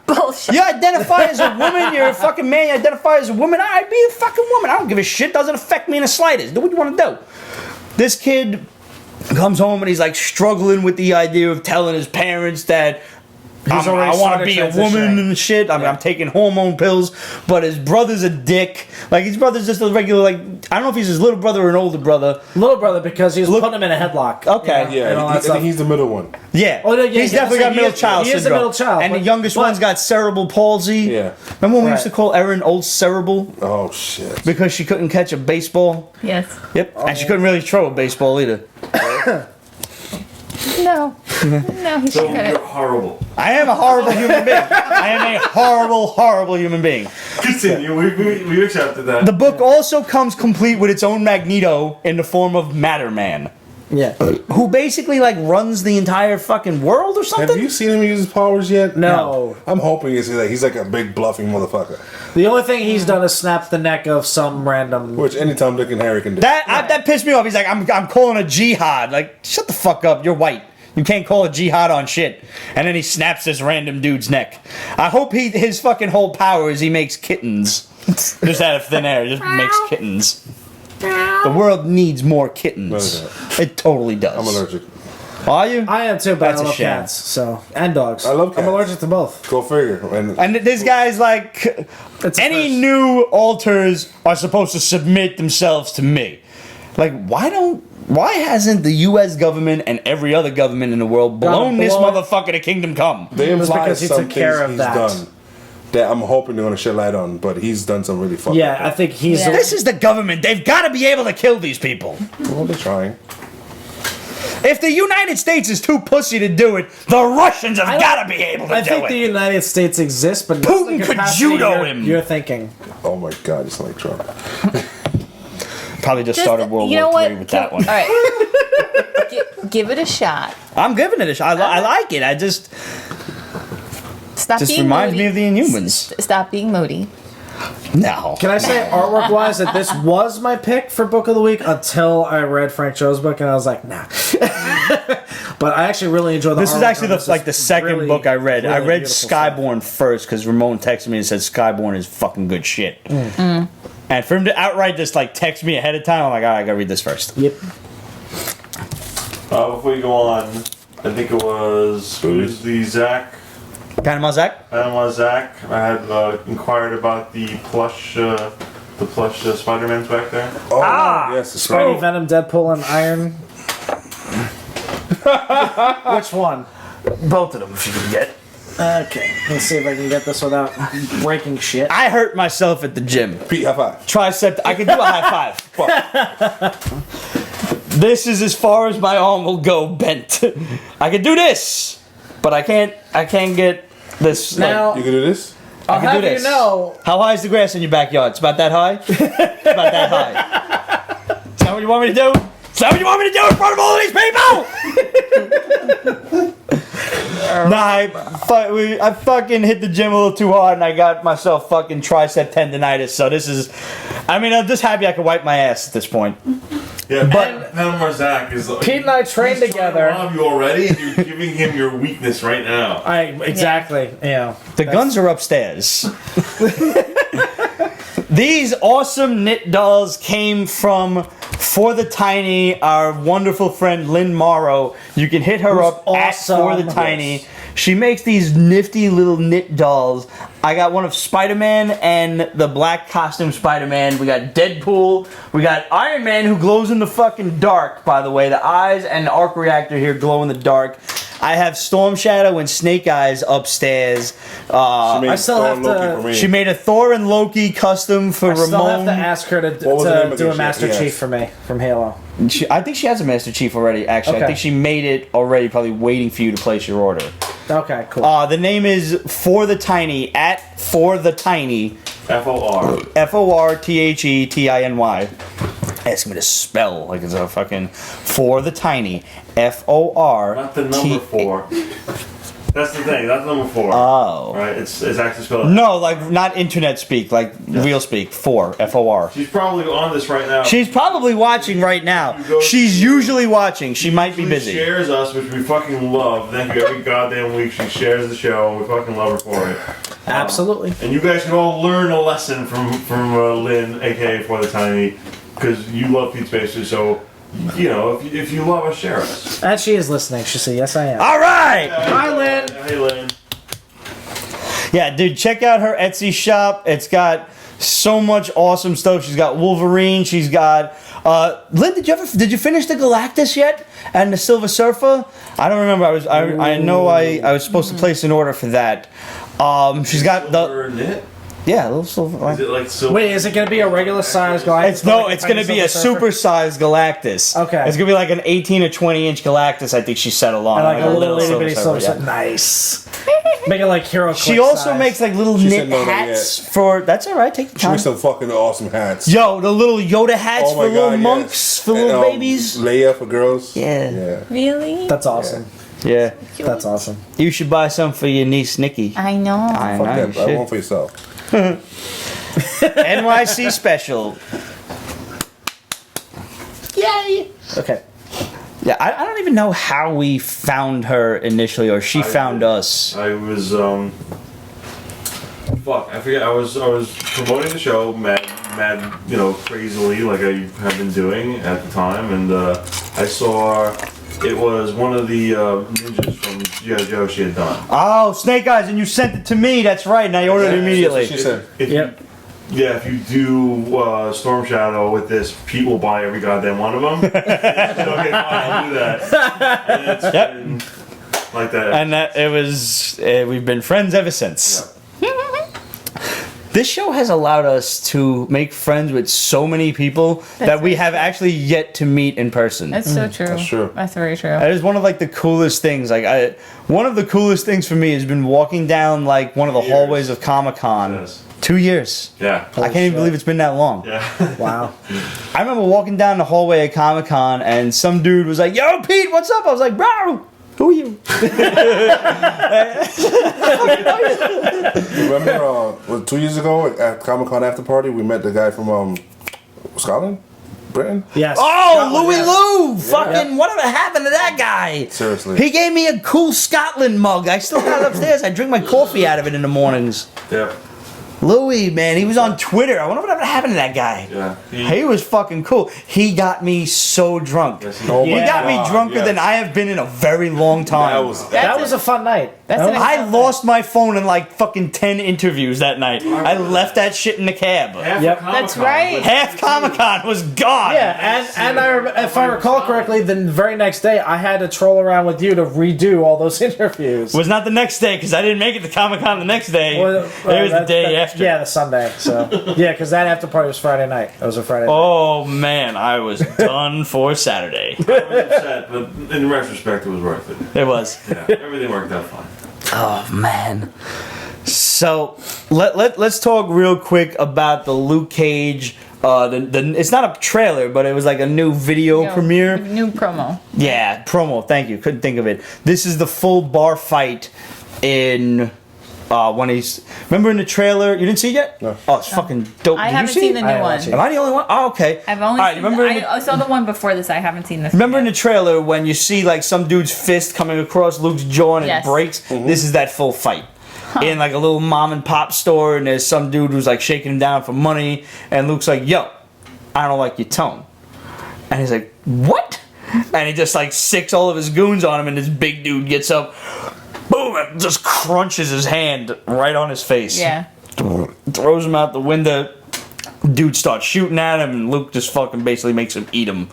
Bullshit. You identify as a woman, you're a fucking man, you identify as a woman, I'd be a fucking woman. I don't give a shit, doesn't affect me in the slightest. Do what you want to do. This kid comes home and he's like struggling with the idea of telling his parents that I want to started be a transitioning. woman and shit. I mean, I'm taking hormone pills, but his brother's a dick. Like, his brother's just a regular, like, I don't know if he's his little brother or an older brother. Little brother, because he's putting him in a headlock. Okay. and Yeah, all I that think stuff. he's the middle one. Yeah. Oh, no, yeah, He's yeah, definitely so got he middle is- child he is a syndrome. middle child, And the but- youngest but- one's got cerebral palsy. Yeah. Remember when we used Right. to call Erin Old Cerebral? Oh shit. Because she couldn't catch a baseball? Yes. Yep. And she couldn't really throw a baseball either. No. No, he So should cut you're it. horrible. I am a horrible human being. I am a horrible, horrible human being. Continue. We accepted that. The book also comes complete with its own Magneto in the form of Matter Man, Yeah. who basically like runs the entire fucking world or something. Have you seen him use his powers yet? No. I'm hoping he's like a big bluffing motherfucker. The only thing he's done is snap the neck of some random. Which any Tom, Dick, and Harry can do. That pissed me off. He's like, I'm calling a jihad. Like, shut the fuck up. You're white. You can't call a jihad on shit. And then he snaps this random dude's neck. I hope his fucking whole power is he makes kittens. Just out of thin air, just makes kittens. The world needs more kittens. No, It totally does. I'm allergic. Are you? I am too, but That's I a love shame. cats. So and dogs. I love I'm cats. allergic to both. Go figure. And this guy's like, It's a any first. new alters are supposed to submit themselves to me. Like, why hasn't the U.S. government and every other government in the world blown this blow it. motherfucker to kingdom come? They was imply because he some took care things of he's that. done that I'm hoping they're gonna shed light on, but he's done some really fucked Yeah, up. I think he's. Yeah. This is the government. They've got to be able to kill these people. Well, they're trying. If the United States is too pussy to do it, the Russians have got to be able to I do think the it. United States exists, but not Putin the could capacity judo you're, him. You're thinking. Oh my god, it's like Trump. Probably just started World you know War what? III with that one. All right. Give it a shot. I'm giving it a shot. I like it. I just Stop being reminds moody. me of the Inhumans. Stop being moody. No. Can I say artwork wise that this was my pick for book of the week until I read Frank Cho's book and I was like, nah. But I actually really enjoyed the This is artwork actually on this. the It's second really, book I read. I really read beautiful stuff. Skybourne first because Ramon texted me and said Skybourne is fucking good shit. And for him to outright just like text me ahead of time, I'm like, all right, I gotta read this first. Yep. Before you go on, I think it was who's the Zach? Panama Zach? Panama Zach. I had inquired about the plush Spider-Man's back there. Oh Ah! yes, the Spidey, Spidey. Venom, Deadpool, and Iron. Which one? Both of them, if you can get. Okay, let's see if I can get this without breaking shit. I hurt myself at the gym. Pete, high five. Tricep. I can do a high five. This is as far as my arm will go bent. I can do this, but I can't get this. Now, You can do this. I'll can do have this. you know, How high is the grass in your backyard? It's about that high? It's about that high. Is that what you want me to do? Is that what you want me to do in front of all of these people? I fucking hit the gym a little too hard and I got myself fucking tricep tendonitis. So this is, I mean, I'm just happy I can wipe my ass at this point. Yeah, but Panama Zach is like, Pete and I trained he's together. trying to rob you already, and you're giving him your weakness right now. exactly, yeah. The guns are upstairs. These awesome knit dolls came from ForTheTiny, our wonderful friend Lynn Morrow. You can hit her Who's up at awesome. ForTheTiny. Yes. She makes these nifty little knit dolls. I got one of Spider-Man and the black costume Spider-Man. We got Deadpool. We got Iron Man who glows in the fucking dark, by the way. The eyes and the arc reactor here glow in the dark. I have Storm Shadow and Snake Eyes upstairs. I still have to- For me. She made a Thor and Loki custom for I still have Ramon. to ask her What was the name to of do the a Master shit? Chief Yes. for me from Halo. I think she has a Master Chief already, actually. I Okay. think she made it already, probably waiting for you to place your order. Okay, cool. The name is ForTheTiny, at ForTheTiny, FOR. ForThetiny. Ask me to spell like it's a fucking ForTheTiny, FOR. Not the number 4. That's the thing. That's number 4. Oh. Right? It's actually spelled. No, like not internet speak, like real speak. 4, F-O-R. She's probably on this right now. She's probably watching right now. She's usually watching. She might be busy. She shares us, which we fucking love. Thank you. Every goddamn week she shares the show, and we fucking love her for it. Absolutely. And you guys can all learn a lesson from Lynn, aka ForTheTiny, because you love Pete Spacer. So, you know, if you love us, share us. And she is listening. She said, "Yes, I am." All right. Hi, Lynn. Hey, Lynn. Yeah, dude, check out her Etsy shop. It's got so much awesome stuff. She's got Wolverine. She's got Lynn. Did you finish the Galactus yet? And the Silver Surfer? I don't remember. I know I was supposed to place an order for that. She's got Silver knit? yeah, a little silver. Is it like silver? Wait, is it going to be a regular size Galactus? It's going to be a super-sized Galactus. Okay. It's going to be like an 18 or 20-inch Galactus, I think she settled on. And like a little itty bitty Silver silver. Surfer, yeah. Nice. Make it like Hero. She Click also size. makes like little She knit said no, not hats for. That's all right. Take your She time. makes some fucking awesome hats. Yo, the little Yoda hats Oh for my little God, monks, yes. for And, little babies. Leia for girls. Yeah. Really? That's awesome. Yeah. That's awesome. You should buy some for your niece Nikki. I know. I Fuck know that. you Buy should. one for yourself. NYC special. Yay! Okay. Yeah, I don't even know how we found her initially, or she found us. I was fuck, I forget. I was promoting the show, mad, you know, crazily, like I have been doing at the time, and I saw it was one of the ninjas from G.I. Joe she had done. Oh, Snake Eyes, and you sent it to me. That's right, and I ordered it immediately. She said. Yep. If you do Storm Shadow with this, Pete will buy every goddamn one of them. Okay, fine, I'll do that. And it's been like that. And that it was. We've been friends ever since. This show has allowed us to make friends with so many people that we have actually yet to meet in person. That's so true. That's true. That's very true. That is one of like the coolest things. Like one of the coolest things for me has been walking down like one of the hallways of Comic-Con. Yes. 2 years. Yeah. I can't even believe it's been that long. Yeah. Wow. I remember walking down the hallway at Comic-Con and some dude was like, "Yo, Pete, what's up?" I was like, "Bro, who are you?" Remember, 2 years ago at Comic-Con after party, we met the guy from Scotland, Britain. Yes. Oh, Scotland, Louis yes. Lou! Fucking, whatever happened to that guy? Seriously. He gave me a cool Scotland mug. I still got it upstairs. I drink my coffee out of it in the mornings. Yeah. Louis, man, he was on Twitter. I wonder whatever happened to that guy. Yeah. He was fucking cool. He got me so drunk. Yes, Oh He my got me God, drunker yes. than I have been in a very long time. That was a fun night. That's an I lost my phone in like fucking 10 interviews that night. I left that shit in the cab. Yep. That's right. Half Comic-Con was gone. Yeah, and if I recall correctly, the very next day I had to troll around with you to redo all those interviews. Was not the next day because I didn't make it to Comic-Con the next day. It was the day after. Yeah, the Sunday. So yeah, because that after party was Friday night. It was a Friday night. Oh man, I was done for Saturday. I was upset, but in retrospect, it was worth it. It was. Yeah, everything worked out fine. Oh man. So let's talk real quick about the Luke Cage. It's not a trailer, but it was like a new video premiere. New promo. Yeah, promo. Thank you. Couldn't think of it. This is the full bar fight in. When he's remember in the trailer, you didn't see it yet? No. Oh, it's fucking dope. I Did you haven't see seen it? the I new haven't one. seen Am I the only one? Oh, okay. I've only All right, seen remember in I saw the one before this. I haven't seen this. Remember in yet. the trailer when you see like some dude's fist coming across Luke's jaw and Yes. it breaks? This is that full fight. In like a little mom and pop store, and there's some dude who's like shaking him down for money, and Luke's like, "Yo, I don't like your tone." And he's like, "What?" And he just like sicks all of his goons on him, and this big dude gets up, boom, and just crunches his hand right on his face. Yeah. Throws him out the window. Dude starts shooting at him, and Luke just fucking basically makes him eat him.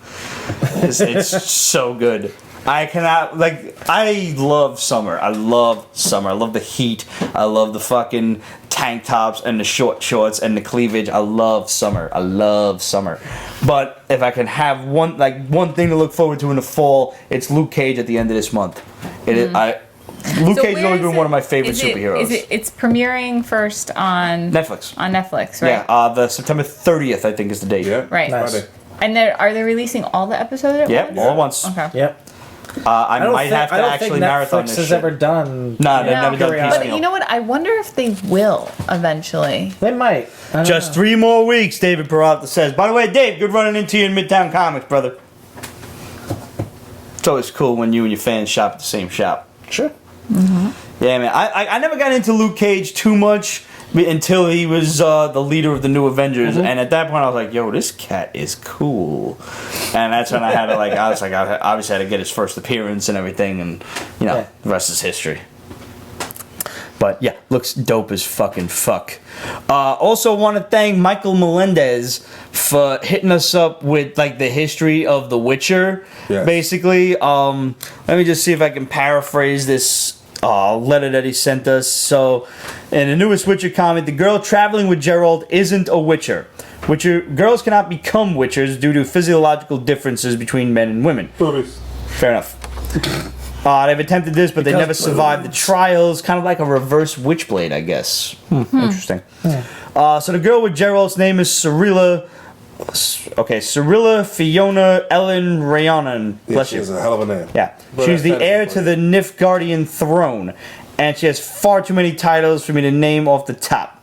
It's so good. I cannot, like, I love summer. I love summer. I love the heat. I love the fucking tank tops and the short shorts and the cleavage. I love summer. I love summer. But if I can have one thing to look forward to in the fall, it's Luke Cage at the end of this month. Luke So Cage has where always is been it? one of my favorite Is it- superheroes. It's premiering first on Netflix. On Netflix, right? Yeah, the September 30th, I think, is the date. Yeah. Right. Nice. Friday. And then are they releasing all the episodes at Yep, once? all at once. Okay. Yep. I might have to actually marathon Netflix this has shit. ever done. No, they've never done Periodic. piecemeal. But you know what? I wonder if they will eventually. They might. I don't Just know. 3 more weeks, David Peralta says. By the way, Dave, good running into you in Midtown Comics, brother. It's always cool when you and your fans shop at the same shop. Sure. Yeah, man. I never got into Luke Cage too much until he was the leader of the New Avengers, and at that point I was like, "Yo, this cat is cool," and that's when I had to I obviously had to get his first appearance and everything, and the rest is history. But yeah, looks dope as fucking fuck. Also want to thank Michael Melendez for hitting us up with the history of The Witcher. Yes. Basically, let me just see if I can paraphrase this letter that he sent us. So, in the newest Witcher comic, the girl traveling with Geralt isn't a Witcher. Girls cannot become Witchers due to physiological differences between men and women. Boobies. Fair enough. They've attempted this, but they never survived the trials. Kind of like a reverse Witchblade, I guess. Interesting. So the girl with Geralt's name is Cirilla. Okay, Cirilla Fiona Ellen Rhiannon. Yeah, Bless she you. has a hell of a name. Yeah. But She's the that's heir to the Nilfgaardian throne, and she has far too many titles for me to name off the top.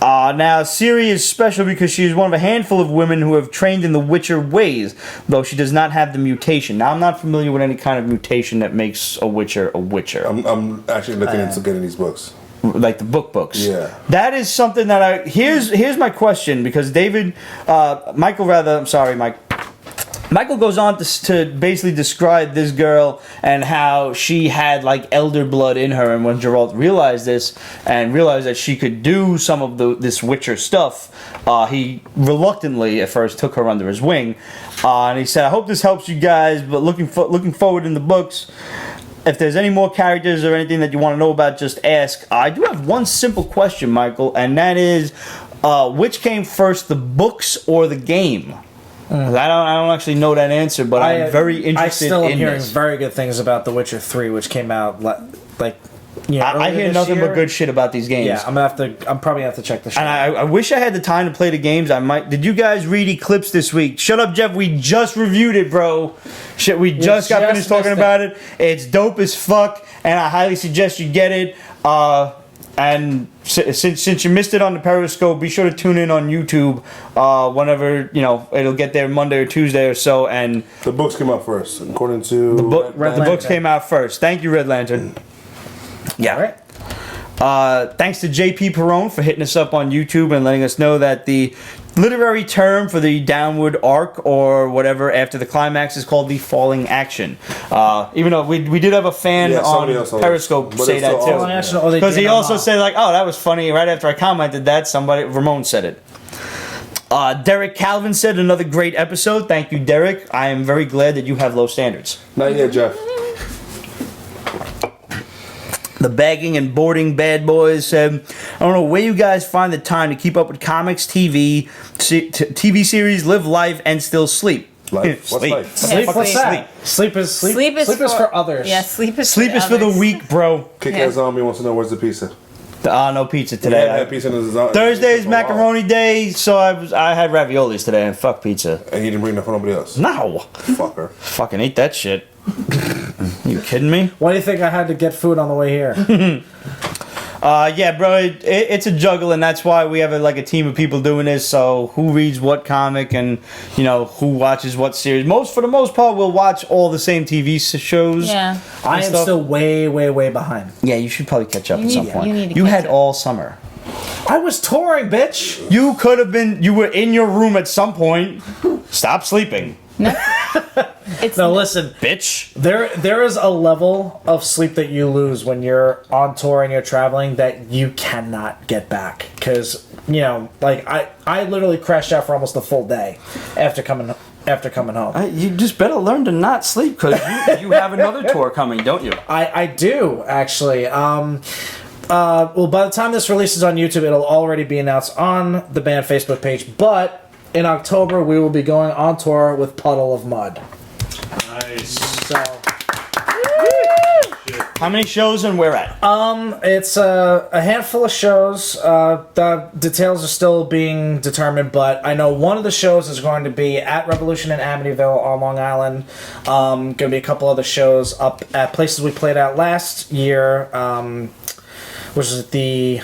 Now, Ciri is special because she is one of a handful of women who have trained in the Witcher ways, though she does not have the mutation. Now, I'm not familiar with any kind of mutation that makes a Witcher a Witcher. I'm actually looking into getting these books. Like the books. Yeah. That is something that here's my question, because Michael goes on to basically describe this girl and how she had elder blood in her, and when Geralt realized this and realized that she could do some of this Witcher stuff, he reluctantly at first took her under his wing, and he said, "I hope this helps you guys, but looking forward in the books. If there's any more characters or anything that you want to know about, just ask." I do have one simple question, Michael, and that is, which came first, the books or the game? I don't actually know that answer, but I'm very interested I still am in hearing this. very good things about The Witcher 3, which came out I earlier hear this nothing year. but good shit about these games. Yeah, I'm probably gonna have to check the show. And I wish I had the time to play the games. I might. Did you guys read Eclipse this week? Shut up, Jeff. We just reviewed it, bro. Shit, we just got finished talking about it. It's dope as fuck, and I highly suggest you get it. And since you missed it on the Periscope, be sure to tune in on YouTube whenever it'll get there Monday or Tuesday or so. And The books came out first, according to the Red books Lantern. came out first. Thank you, Red Lantern. Yeah. All right. Thanks to JP Perone for hitting us up on YouTube and letting us know that the literary term for the downward arc or whatever after the climax is called the falling action. Even though we did have a fan somebody on else on Periscope this. But say it's that still too. Falling action, or they Because he did also not. said oh, that was funny. Right after I commented that, Ramon said it. Derek Calvin said another great episode. Thank you, Derek. I am very glad that you have low standards. Not yet, Jeff. The Bagging and Boarding Bad Boys said, "I don't know where you guys find the time to keep up with comics, TV series, live life, and still sleep." Life. What's Sleep. life? Sleep, Yeah, what's sleep. that? Sleep is for others. Yeah, sleep is Sleep is for the others. weak, bro. Kick Yeah. ass zombie wants to know where's the pizza. No pizza Today I today. had pizza in his zombie. Thursday's macaroni day, so I had raviolis today, and fuck pizza. And he didn't bring that for nobody else. No, Fucker. fucking eat that shit. You kidding me? Why do you think I had to get food on the way here? Yeah, bro, it's a juggle, and that's why we have a team of people doing this. So who reads what comic, and who watches what series? For the most part, we'll watch all the same TV shows. Yeah. I am stuff. still way, way, way behind. Yeah, you should probably catch up at some point. you need to You catch had up. all summer. I was touring, bitch. You could have been. You were in your room at some point. Stop sleeping, It's No, listen. bitch. There is a level of sleep that you lose when you're on tour and you're traveling that you cannot get back. Because, I literally crashed out for almost a full day after coming home. You just better learn to not sleep, because you have another tour coming, don't you? I do, actually. Well, by the time this releases on YouTube, it'll already be announced on the band Facebook page. But in October, we will be going on tour with Puddle of Mud. Nice. So, Shit. How many shows and where at? It's a handful of shows. The details are still being determined, but I know one of the shows is going to be at Revolution in Amityville on Long Island. Going to be a couple other shows up at places we played at last year, which is the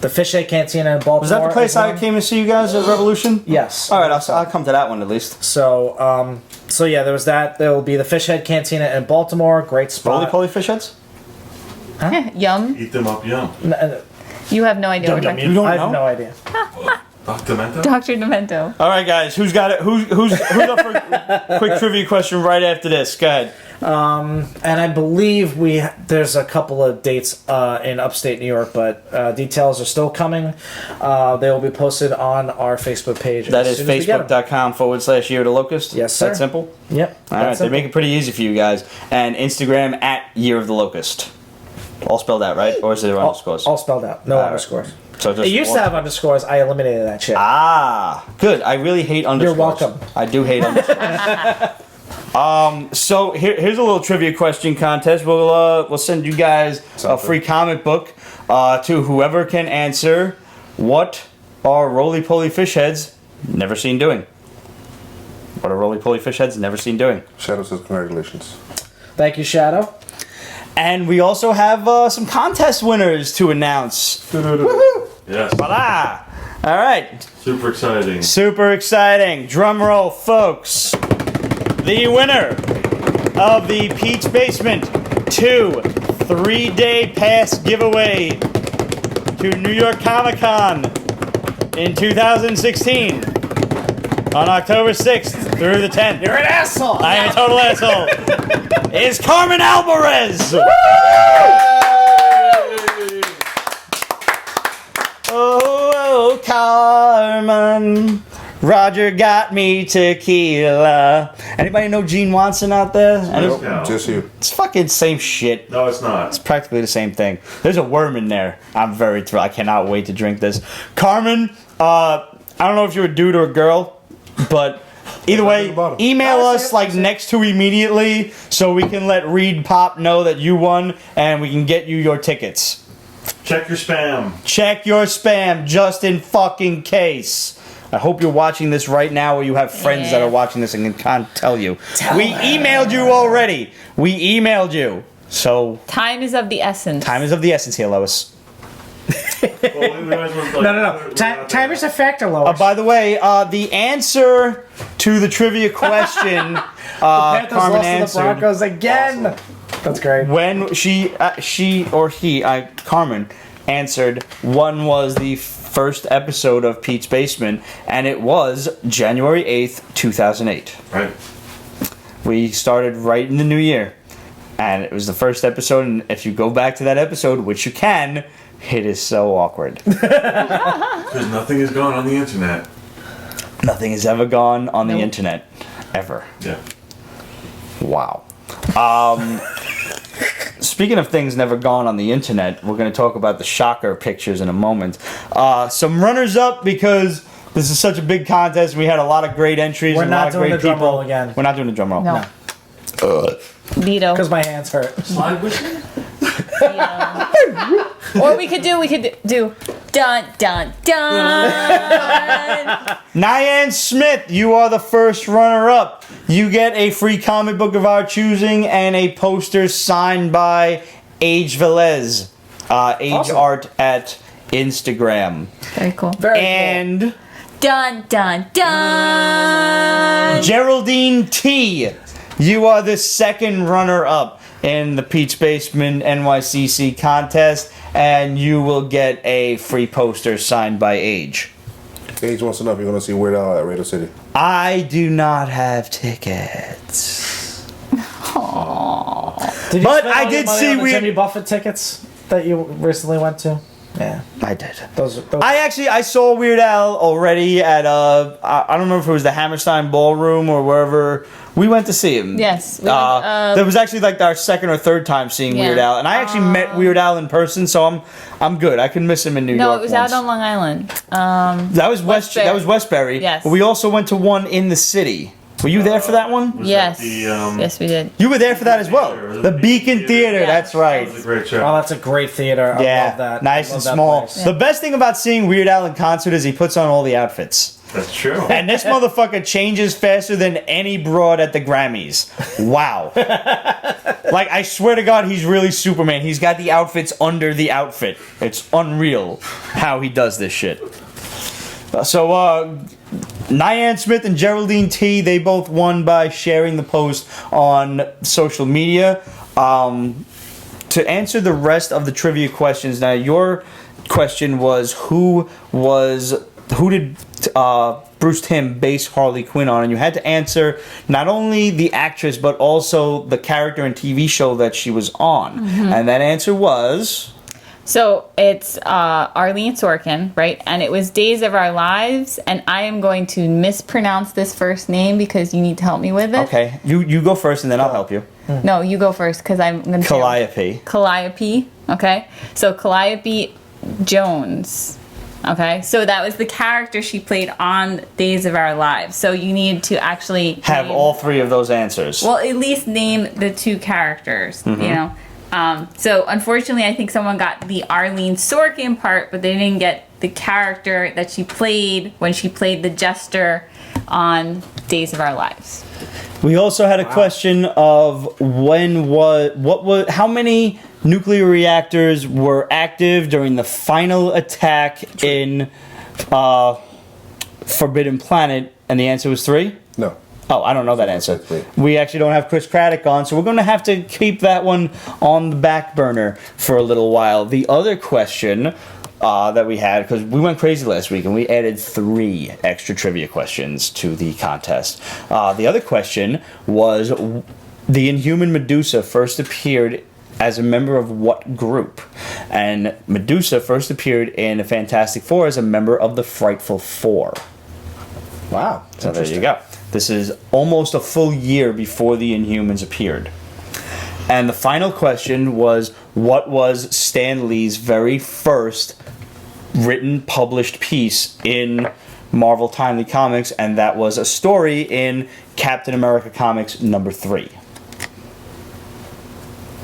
Fish Egg Cantina in Baltimore. Was that the place I came to see you guys at Revolution? Yes. All right, I'll come to that one at least. So, yeah, there was that. There will be the Fish Head Cantina in Baltimore. Great spot. Roly-poly fish heads? Yum. Eat them up, yum. You have no idea what we're talking You don't I have know? no idea. Dr. Mento? Dr. Demento. All right, guys, who's got it? Who's up for a quick trivia question right after this? Go ahead. And I believe there's a couple of dates in upstate New York, but details are still coming. They will be posted on our Facebook page. That as is soon as we get 'em. facebook.com/Year of the Locust. Yes, sir. That simple? Yep. All right, they make it pretty easy for you guys. And Instagram at Year of the Locust. All spelled out, right? Or is it underscores? all spelled out. No All right. underscores. So just It used to have underscores. I eliminated that shit. Ah, good. I really hate underscores. You're welcome. I do hate underscores. So here's a little trivia question contest. We'll send you guys a free comic book to whoever can answer what are roly-poly fish heads never seen doing. What are roly-poly fish heads never seen doing? Shadow says congratulations. Thank you, Shadow. And we also have some contest winners to announce. Yes. Voila! All right. Super exciting. Super exciting. Drum roll, folks. The winner of the Peach Basement 2 3-day pass giveaway to New York Comic Con in 2016 on October 6th through the 10th. You're an asshole. I am a total asshole. Is Carmen Alvarez. Oh, Carmen. Roger got me tequila. Anybody know Gene Watson out there? Nope. No. Just you. It's fucking same shit. No, it's not. It's practically the same thing. There's a worm in there. I'm very thrilled. I cannot wait to drink this. Carmen, I don't know if you're a dude or a girl, but either way, email us like next to immediately so we can let Reed Pop know that you won and we can get you your tickets. Check your spam. Check your spam just in fucking case. I hope you're watching this right now or you have friends that are watching this and can't tell you. We emailed you already. We emailed you. So Time is of the essence. time is of the essence here, Lois. No. Time is a factor, Lois. By the way, the answer to the trivia question, Panthers Carmen lost to the answered Broncos again. That's great. when she or he, Carmen, answered. One was the first episode of Pete's Basement, and it was January 8th, 2008. Right. We started right in the new year, and it was the first episode. And if you go back to that episode, which you can, it is so awkward. Because nothing is gone on the internet. Nothing has ever gone on the Nope. internet, ever. Yeah. Wow. Speaking of things never gone on the internet, we're going to talk about the shocker pictures in a moment. Some runners up because this is such a big contest. We had a lot of great entries. We're and a not lot of doing great the drum people. roll again. We're not doing the drum roll. No. Veto. Because my hands hurt. Slide wishing? Or we could do dun dun dun. Nyan Smith, you are the first runner-up. You get a free comic book of our choosing and a poster signed by Age Velez. Age Awesome. Art at Instagram. Very cool. Very And Dun dun dun. Geraldine T, you are the second runner-up in the Peach Basement NYCC contest, and you will get a free poster signed by Age. Age wants to know if you're going to see Weird Al at Radio City. I do not have tickets. Did you But spend I all did your money see on the we- Jimmy Buffett tickets that you recently went to? Yeah. I did. Those I saw Weird Al already at I don't remember if it was the Hammerstein Ballroom or wherever we went to see him. Yes. That was actually like our second or third time seeing Yeah. Weird Al, and I actually met Weird Al in person, so I'm good. I can miss him in New York. No, it was once. out on Long Island. That was Westbury. That was Westbury. Yes. But we also went to one in the city. Were you there for that one? Was Yes. that the, Yes, we did. You were there for that as well. Theater, The Beacon Theater, Yeah. that's right. That was a great show. Oh, that's a great theater. I Yeah, love that. nice I love and that small. place. The best thing about seeing Weird Al in concert is he puts on all the outfits. That's true. And this motherfucker changes faster than any broad at the Grammys. Wow. Like, I swear to God, he's really Superman. He's got the outfits under the outfit. It's unreal how he does this shit. So, Nyan Smith and Geraldine T, they both won by sharing the post on social media. To answer the rest of the trivia questions, now your question was who did Bruce Timm base Harley Quinn on, and you had to answer not only the actress but also the character and TV show that she was on, and that answer was So it's Arlene Sorkin, right? And it was Days of Our Lives, and I am going to mispronounce this first name because you need to help me with it. okay. You go first, and then I'll help you. No, you go first because I'm going to Calliope. Calliope, okay? So Calliope Jones, okay? So that was the character she played on Days of Our Lives. So you need to actually Have name- all three of those answers. well, at least name the two characters, you know? So unfortunately, I think someone got the Arlene Sorkin part, but they didn't get the character that she played when she played the Jester on Days of Our Lives. We also had a question of how many nuclear reactors were active during the final attack in Forbidden Planet, and the answer was 3? No. Oh, I don't know that answer. That's right. We actually don't have Chris Craddock on, so we're going to have to keep that one on the back burner for a little while. The other question that we had, because we went crazy last week and we added 3 extra trivia questions to the contest. The other question was the Inhuman Medusa first appeared as a member of what group? And Medusa first appeared in the Fantastic Four as a member of the Frightful Four. Wow. So there you go. This is almost a full year before the Inhumans appeared. And the final question was, what was Stan Lee's very first written, published piece in Marvel Timely Comics? And that was a story in Captain America Comics number 3.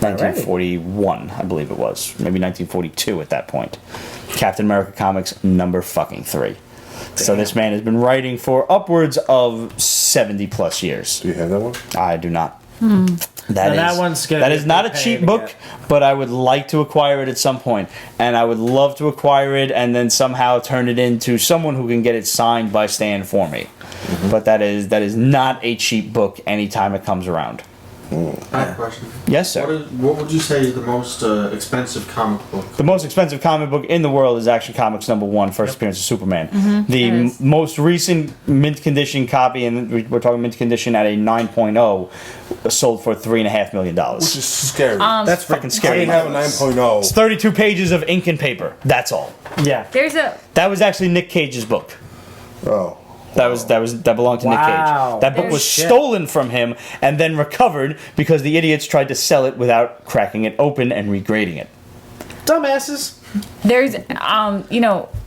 1941, I believe it was. Maybe 1942 at that point. Captain America Comics number fucking 3. So this man has been writing for upwards of 70 plus years. Do you have that one? I do not. That one's gonna that be is not a pain cheap to book, get. but I would like to acquire it at some point, and I would love to acquire it and then somehow turn it into someone who can get it signed by Stan for me. But that is not a cheap book anytime it comes around. I have a question. Yes, sir. What would you say is the most expensive comic book? The most expensive comic book in the world is Action Comics number 1, first appearance of Superman. The It is. most recent mint condition copy, and we're talking mint condition at a 9.0, sold for $3.5 million. Which is scary. That's fucking I scary. didn't have a 9.0. It's 32 pages of ink and paper. That's all. Yeah. There's a That was actually Nick Cage's book. Oh. That belonged to Nick Wow. Cage. That book There's was shit. stolen from him and then recovered because the idiots tried to sell it without cracking it open and regrading it. Dumbasses. There's,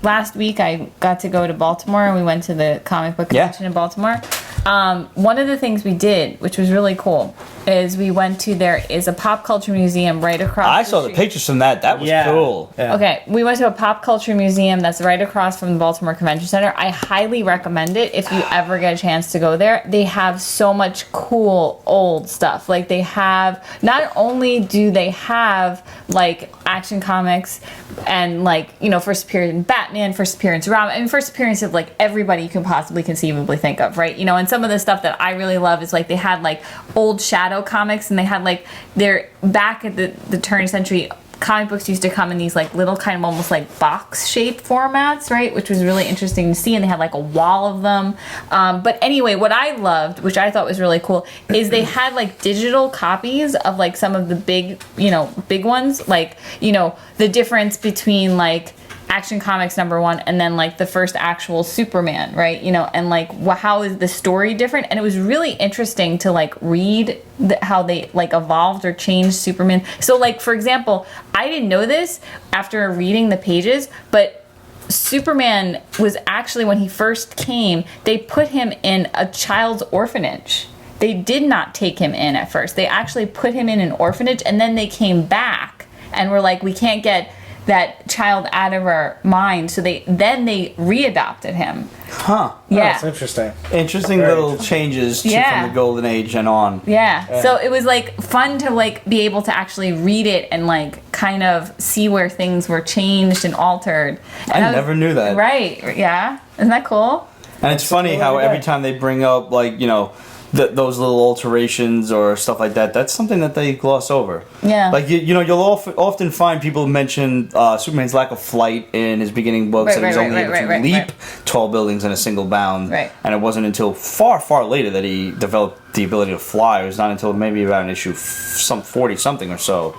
last week I got to go to Baltimore and we went to the comic book Yeah. convention in Baltimore. One of the things we did, which was really cool, is we went to, there is a pop culture museum right across I saw the street. pictures from that. That was Yeah. cool. Yeah. Okay, we went to a pop culture museum that's right across from the Baltimore Convention Center. I highly recommend it if you ever get a chance to go there. They have so much cool old stuff. Like they have, not only do they have like Action Comics and like, first appearance in Batman, first appearance of Robin, first appearance of like everybody you can possibly conceivably think of, right? And some of the stuff that I really love is like they had like old Shadow comics, and they had like, they're back at the turn of the century, comic books used to come in these like little kind of almost like box shaped formats, right? Which was really interesting to see, and they had like a wall of them. But anyway, what I loved, which I thought was really cool, is they had like digital copies of like some of the big ones, like, the difference between like Action Comics number 1 and then like the first actual Superman, right? And like how is the story different? And it was really interesting to like read how they like evolved or changed Superman. So like, for example, I didn't know this after reading the pages, but Superman was actually, when he first came, they put him in a child's orphanage. They did not take him in at first. They actually put him in an orphanage, and then they came back and were like, we can't get that child out of our mind. So they readopted him. Huh. Yeah. That's interesting. Interesting Very little interesting. changes Yeah. from the Golden Age and on. Yeah. So it was like fun to like be able to actually read it and like kind of see where things were changed and altered. And I never knew that. Right. Yeah. Isn't that cool? And it's funny how every time they bring up, like, you know, those little alterations or stuff like that, that's something that they gloss over. Yeah. Like, you know, you'll often find people mention Superman's lack of flight in his beginning books, and he was only able to leap tall buildings in a single bound. Right. And it wasn't until far, far later that he developed the ability to fly. It was not until maybe about an issue some 40-something or so.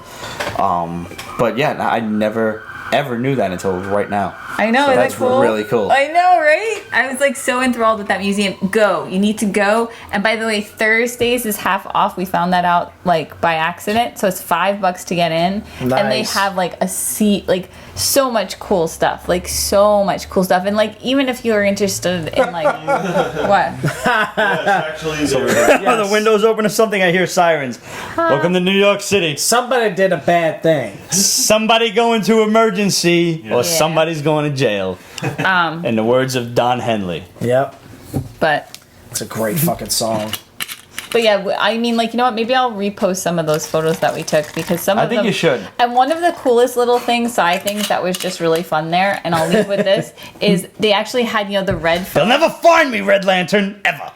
But yeah, I never ever knew that until right now. I know, So isn't that's that cool? really cool. I know, right? I was like so enthralled with that museum. Go. You need to go. And by the way, Thursdays is half off. We found that out like by accident. So it's $5 to get in. And they Nice. have like a seat, like so much cool stuff. Like so much cool stuff. And like even if you're interested in like what? Actually, The window's open or something, I hear sirens. Welcome to New York City. Somebody did a bad thing. Somebody going to emergency or Yeah. somebody's going to jail. In the words of Don Henley. Yep. But It's a great fucking song. But yeah, I mean, like, you know what? Maybe I'll repost some of those photos that we took because some I of think them. you should. And one of the coolest little side things that was just really fun there, and I'll leave with this, is they actually had, you know, the red They'll phone. never find me, Red Lantern, ever.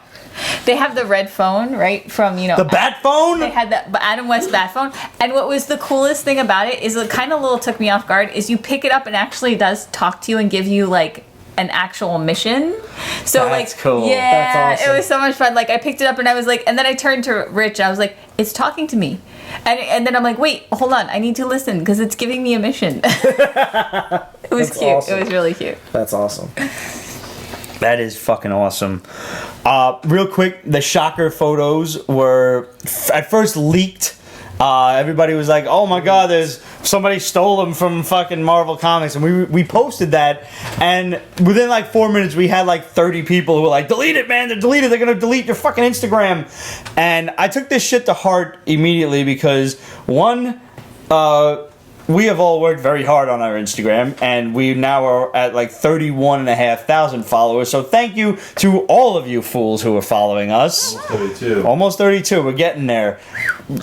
They have the red phone, right, from, you know. The bat phone? They had the Adam West bat phone. And what was the coolest thing about it is it kind of little took me off guard is you pick it up and actually does talk to you and give you, like, an actual mission. So That's like cool. yeah, That's awesome. it was so much fun. Like I picked it up and I was like, and then I turned to Rich. I was like, it's talking to me, and then I'm like, wait, hold on, I need to listen because it's giving me a mission. It was That's cute. awesome. It was really cute. That's awesome. That is fucking awesome. Real quick, the Shocker photos were at first leaked. Everybody was like, "Oh my God, there's somebody stole them from fucking Marvel Comics," and we posted that, and within like 4 minutes, we had like 30 people who were like, "Delete it, man! They're deleted. They're gonna delete your fucking Instagram." And I took this shit to heart immediately because one, we have all worked very hard on our Instagram, and we now are at like 31,500 followers. So thank you to all of you fools who are following us. 32. Almost 32. We're getting there.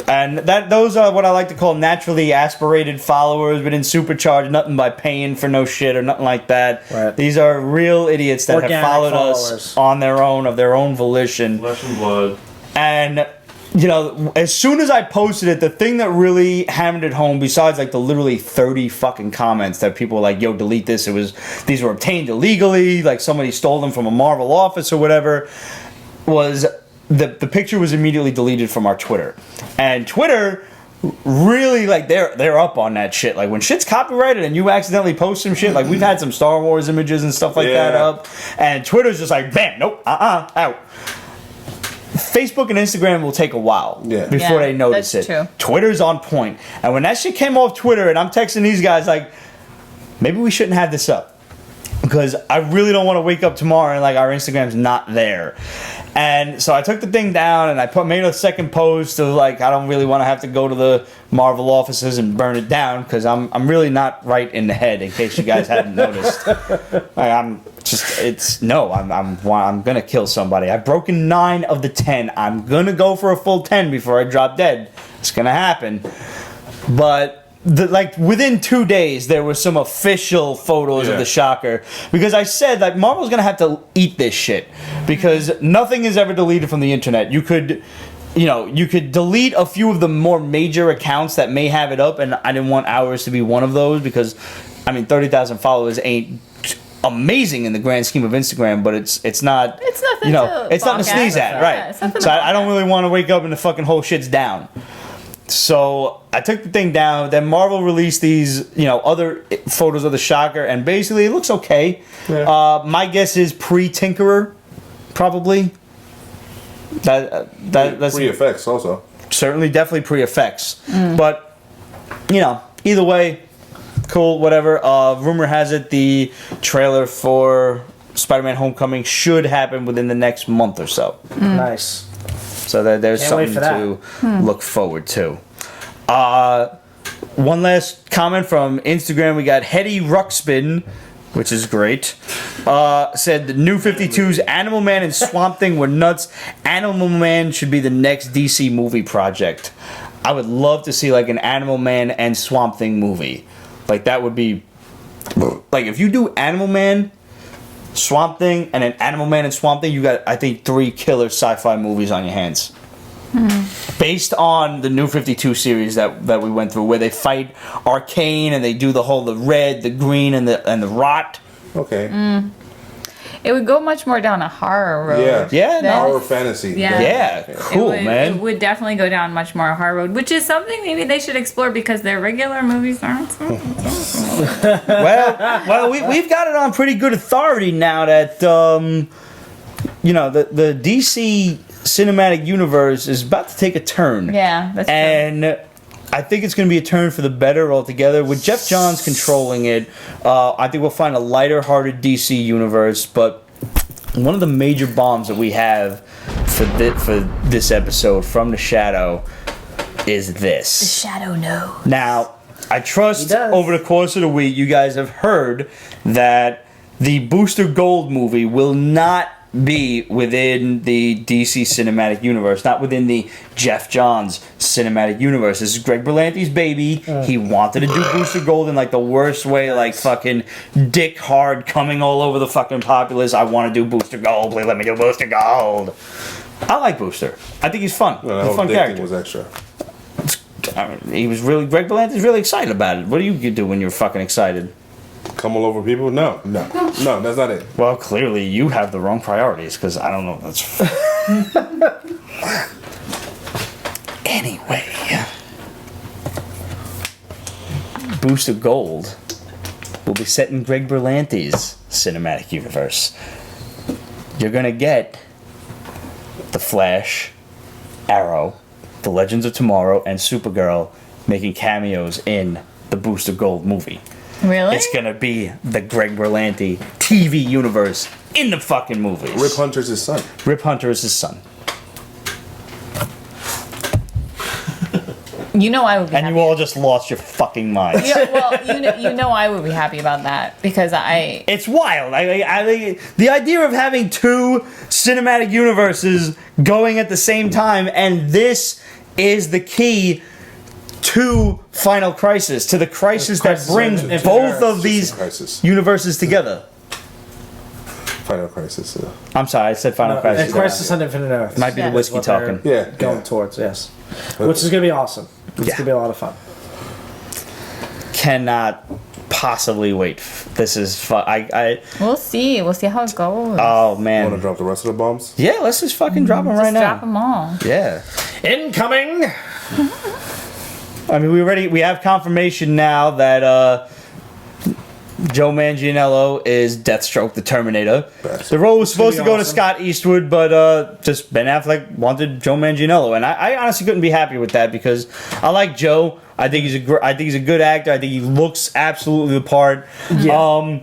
And those are what I like to call naturally aspirated followers. We didn't supercharge nothing by paying for no shit or nothing like that. Right. These are real idiots that Organic have followed followers. us on their own, of their own volition. Flesh and blood. And, you know, as soon as I posted it, the thing that really hammered it home, besides like the literally 30 fucking comments that people were like, yo, delete this, these were obtained illegally, like somebody stole them from a Marvel office or whatever, was the picture was immediately deleted from our Twitter. And Twitter really, like, they're up on that shit. Like, when shit's copyrighted and you accidentally post some shit, like, we've had some Star Wars images and stuff like that Yeah. up, and Twitter's just like, bam, nope, out. Facebook and Instagram will take a while before Yeah, they notice that's it. true. Twitter's on point. And when that shit came off Twitter, and I'm texting these guys like, maybe we shouldn't have this up. Because I really don't want to wake up tomorrow and like our Instagram's not there. And so I took the thing down and I made a second post of like, I don't really want to have to go to the Marvel offices and burn it down because I'm really not right in the head, in case you guys hadn't noticed. Like, I'm gonna kill somebody. I've broken 9 of the 10. I'm gonna go for a full 10 before I drop dead. It's gonna happen. But within 2 days, there were some official photos of the Shocker, because I said that Marvel's gonna have to eat this shit because nothing is ever deleted from the internet. You could delete a few of the more major accounts that may have it up, and I didn't want ours to be one of those because, I mean, 30,000 followers ain't amazing in the grand scheme of Instagram, but it's not. It's nothing. You know, it's nothing to sneeze at, Yeah, right? it's nothing So to I don't really want to wake up and the fucking whole shit's down. So I took the thing down. Then Marvel released these, other photos of the Shocker, and basically it looks okay. Yeah. My guess is pre-Tinkerer, probably. That's Pre-effects also. certainly definitely pre-effects. But either way, cool, whatever. Rumor has it the trailer for Spider-Man Homecoming should happen within the next month or so. Nice. So there's Can't wait something for to look forward to. One last comment from Instagram. We got Hetty Ruxpin, which is great. Said the New 52's Animal Man and Swamp Thing were nuts. Animal Man should be the next DC movie project. I would love to see like an Animal Man and Swamp Thing movie. Like that would be like if you do Animal Man, Swamp Thing, and an Animal Man and Swamp Thing, you got I think 3 killer sci-fi movies on your hands. Based on the New 52 series that we went through, where they fight Arcane and they do the red, the green, and the rot. Okay. It would go much more down a horror road. Yeah, no. Horror fantasy. Yeah, cool, man. It would definitely go down much more a horror road, which is something maybe they should explore because their regular movies aren't. well, we've got it on pretty good authority now that the DC cinematic universe is about to take a turn. Yeah, that's true. And I think it's going to be a turn for the better altogether. With Jeff Johns controlling it, I think we'll find a lighter-hearted DC universe. But one of the major bombs that we have for this episode from the Shadow is this. The Shadow knows. Now, I trust over the course of the week, you guys have heard that the Booster Gold movie will not be within the DC cinematic universe, not within the Jeff Johns cinematic universe. This is Greg Berlanti's baby. He wanted to do Booster Gold in like the worst way, like fucking dick hard coming all over the fucking populace. I want to do Booster Gold. Please let me do Booster Gold. I like Booster. I think he's fun. No, he's a fun character. Thing was extra. Greg Berlanti's really excited about it. What do you do when you're fucking excited? Come all over people? No, that's not it. Well, clearly you have the wrong priorities, because I don't know. That's anyway. Booster Gold will be set in Greg Berlanti's cinematic universe. You're gonna get the Flash, Arrow, the Legends of Tomorrow, and Supergirl making cameos in the Booster Gold movie. Really? It's gonna be the Greg Berlanti TV universe in the fucking movies. Rip Hunter's his son. Rip Hunter is his son. You know I would be And happy. you all just lost your fucking minds. Yeah, well, you know I would be happy about that because I It's wild. I the idea of having 2 cinematic universes going at the same time, and this is the key to Final Crisis, to the crisis that brings both of these universes together. Final Crisis. I'm sorry, I said Final Crisis. Crisis on Infinite Earth. Might be the whiskey What they're talking. Yeah, going towards, yes. Which is going to be awesome. It's going to be a lot of fun. Cannot possibly wait. This is fun. we'll see how it goes. Oh Want to man. drop the rest of the bombs? Yeah, let's just fucking drop them right Just drop now. them all. Yeah. Incoming! I mean, we have confirmation now that Joe Manganiello is Deathstroke the Terminator. The role was supposed to go to Scott Eastwood, but just Ben Affleck wanted Joe Manganiello, and I honestly couldn't be happier with that because I like Joe. I think he's a good actor. I think he looks absolutely the part. Yeah.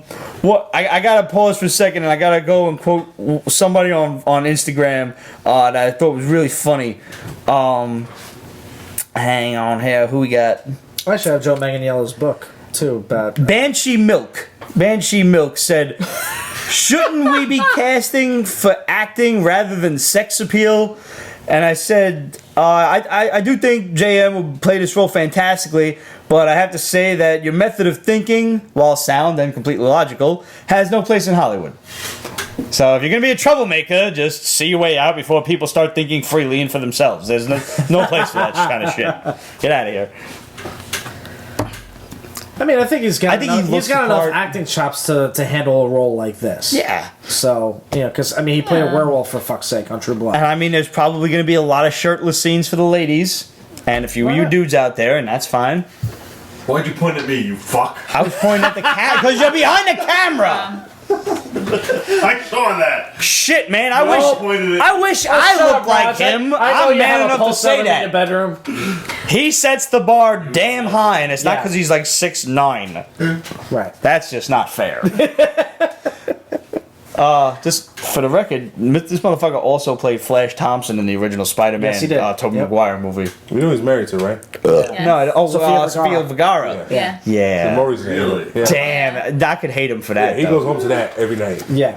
I gotta pause for a second, and I gotta go and quote somebody on Instagram that I thought was really funny. Hang on here, who we got? I should have Joe Manganiello's book, too. Banshee Milk said, shouldn't we be casting for acting rather than sex appeal? And I said, I do think JM will play this role fantastically, but I have to say that your method of thinking, while sound and completely logical, has no place in Hollywood. So if you're going to be a troublemaker, just see your way out before people start thinking freely and for themselves. There's no place for that kind of shit. Get out of here. I mean, I think he's got enough part. acting chops to handle a role like this. Yeah. So, because, I mean, he played a werewolf, for fuck's sake, on True Blood. And I mean, there's probably going to be a lot of shirtless scenes for the ladies. And a few of you dudes out there, and that's fine. Why'd you point at me, you fuck? I was pointing at the camera because you're behind the camera. I saw that. Shit, man! I wish I I looked like him. I'm man enough to say in your that. bedroom. He sets the bar damn high, and it's not Yeah. because he's like 6'9". Right. That's just not fair. Just for the record, this motherfucker also played Flash Thompson in the original Spider-Man Yes, he did. Tobey Yep. Maguire movie. You know he's married to, right? Yes. No, Sofia Sofia Vergara. Yeah. Yeah. Maury's Really? Yeah. Damn, I could hate him for that. He though. goes home to that every night. Yeah.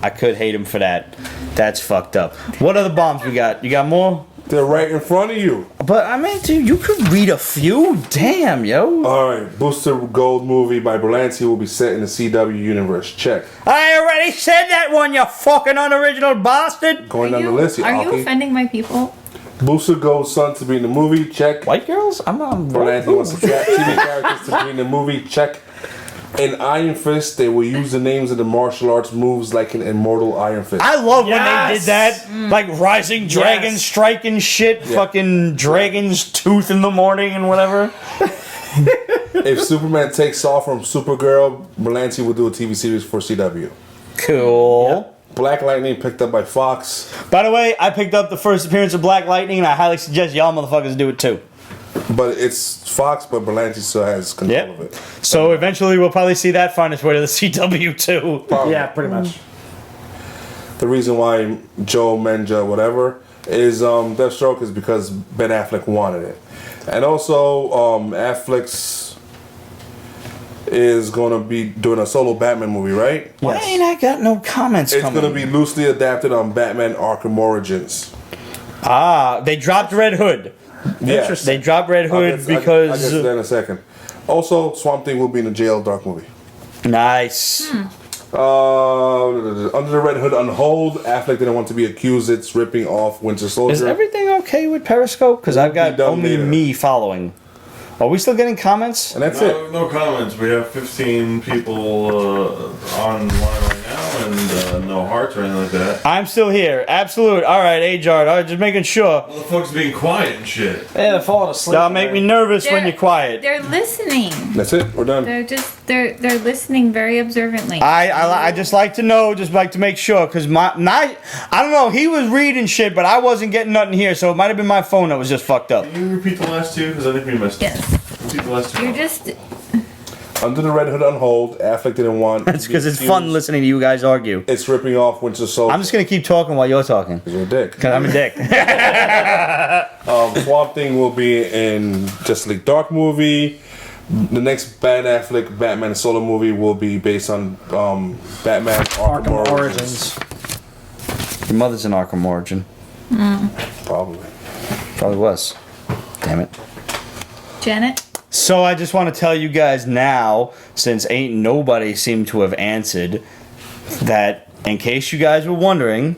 I could hate him for that. That's fucked up. What other bombs we got? You got more? They're right in front of you. But I mean, dude, you could read a few. Damn, yo. All right, Booster Gold movie by Berlanti will be set in the CW universe. Check. I already said that one, you fucking unoriginal bastard. Going down the list, Are you Aki. offending my people? Booster Gold's son to be in the movie. Check. White girls? I'm Berlanti wants to trap TV characters to be in the movie. Check. In Iron Fist, they will use the names of the martial arts moves like an Immortal Iron Fist. I love when they did Yes! that. Like Rising Dragon Yes. Strike and shit. Yeah. Fucking Dragon's Tooth in the morning and whatever. If Superman takes off from Supergirl, Berlanti will do a TV series for CW. Cool. Black Lightning picked up by Fox, By the way, I picked up the first appearance of Black Lightning, and I highly suggest y'all motherfuckers do it too. but it's Fox, but Berlanti still has control Yep. of it. So eventually we'll probably see that find its way to the CW too. Probably. Yeah, pretty much. The reason why Joe Menja, whatever, is Deathstroke is because Ben Affleck wanted it. And also, Affleck's is going to be doing a solo Batman movie, right? Why ain't I got no comments It's coming? going to be loosely adapted on Batman Arkham Origins. They dropped Red Hood. Yes. They dropped Red I'll Hood get because... to that in a second. Also, Swamp Thing will be in the Jail Dark movie. Nice. Under the Red Hood on hold, Affleck didn't want to be accused it's ripping off Winter Soldier. Is everything okay with Periscope? Because I've got done only later. me following. Are we still getting comments? And that's it. No comments. We have 15 people online right now, and no hearts or anything like that. I'm still here. Absolute. All right, Ajard. All right, just making sure. All the folks being quiet and shit. Yeah, they're falling asleep. Y'all make me nervous when you're quiet. They're listening. That's it. We're done. They're listening very observantly. I just like to know, just like to make sure, because I don't know, he was reading shit, but I wasn't getting nothing here, so it might have been my phone that was just fucked up. Can you repeat the last two? Because I think we missed it. Yes. Repeat the last two. You're just. Under the Red Hood on hold, Affleck didn't want. It's because it's fun listening to you guys argue. It's ripping off Winter Soldier. I'm just going to keep talking while you're talking, You're a dick. because I'm a dick. Swamp Thing will be in Justice League Dark movie. The next Ben Affleck Batman solo movie will be based on Batman Arkham Origins. Your mother's an Arkham Origin. Probably. Probably was. Damn it. Janet? So I just want to tell you guys now, since ain't nobody seemed to have answered, that in case you guys were wondering,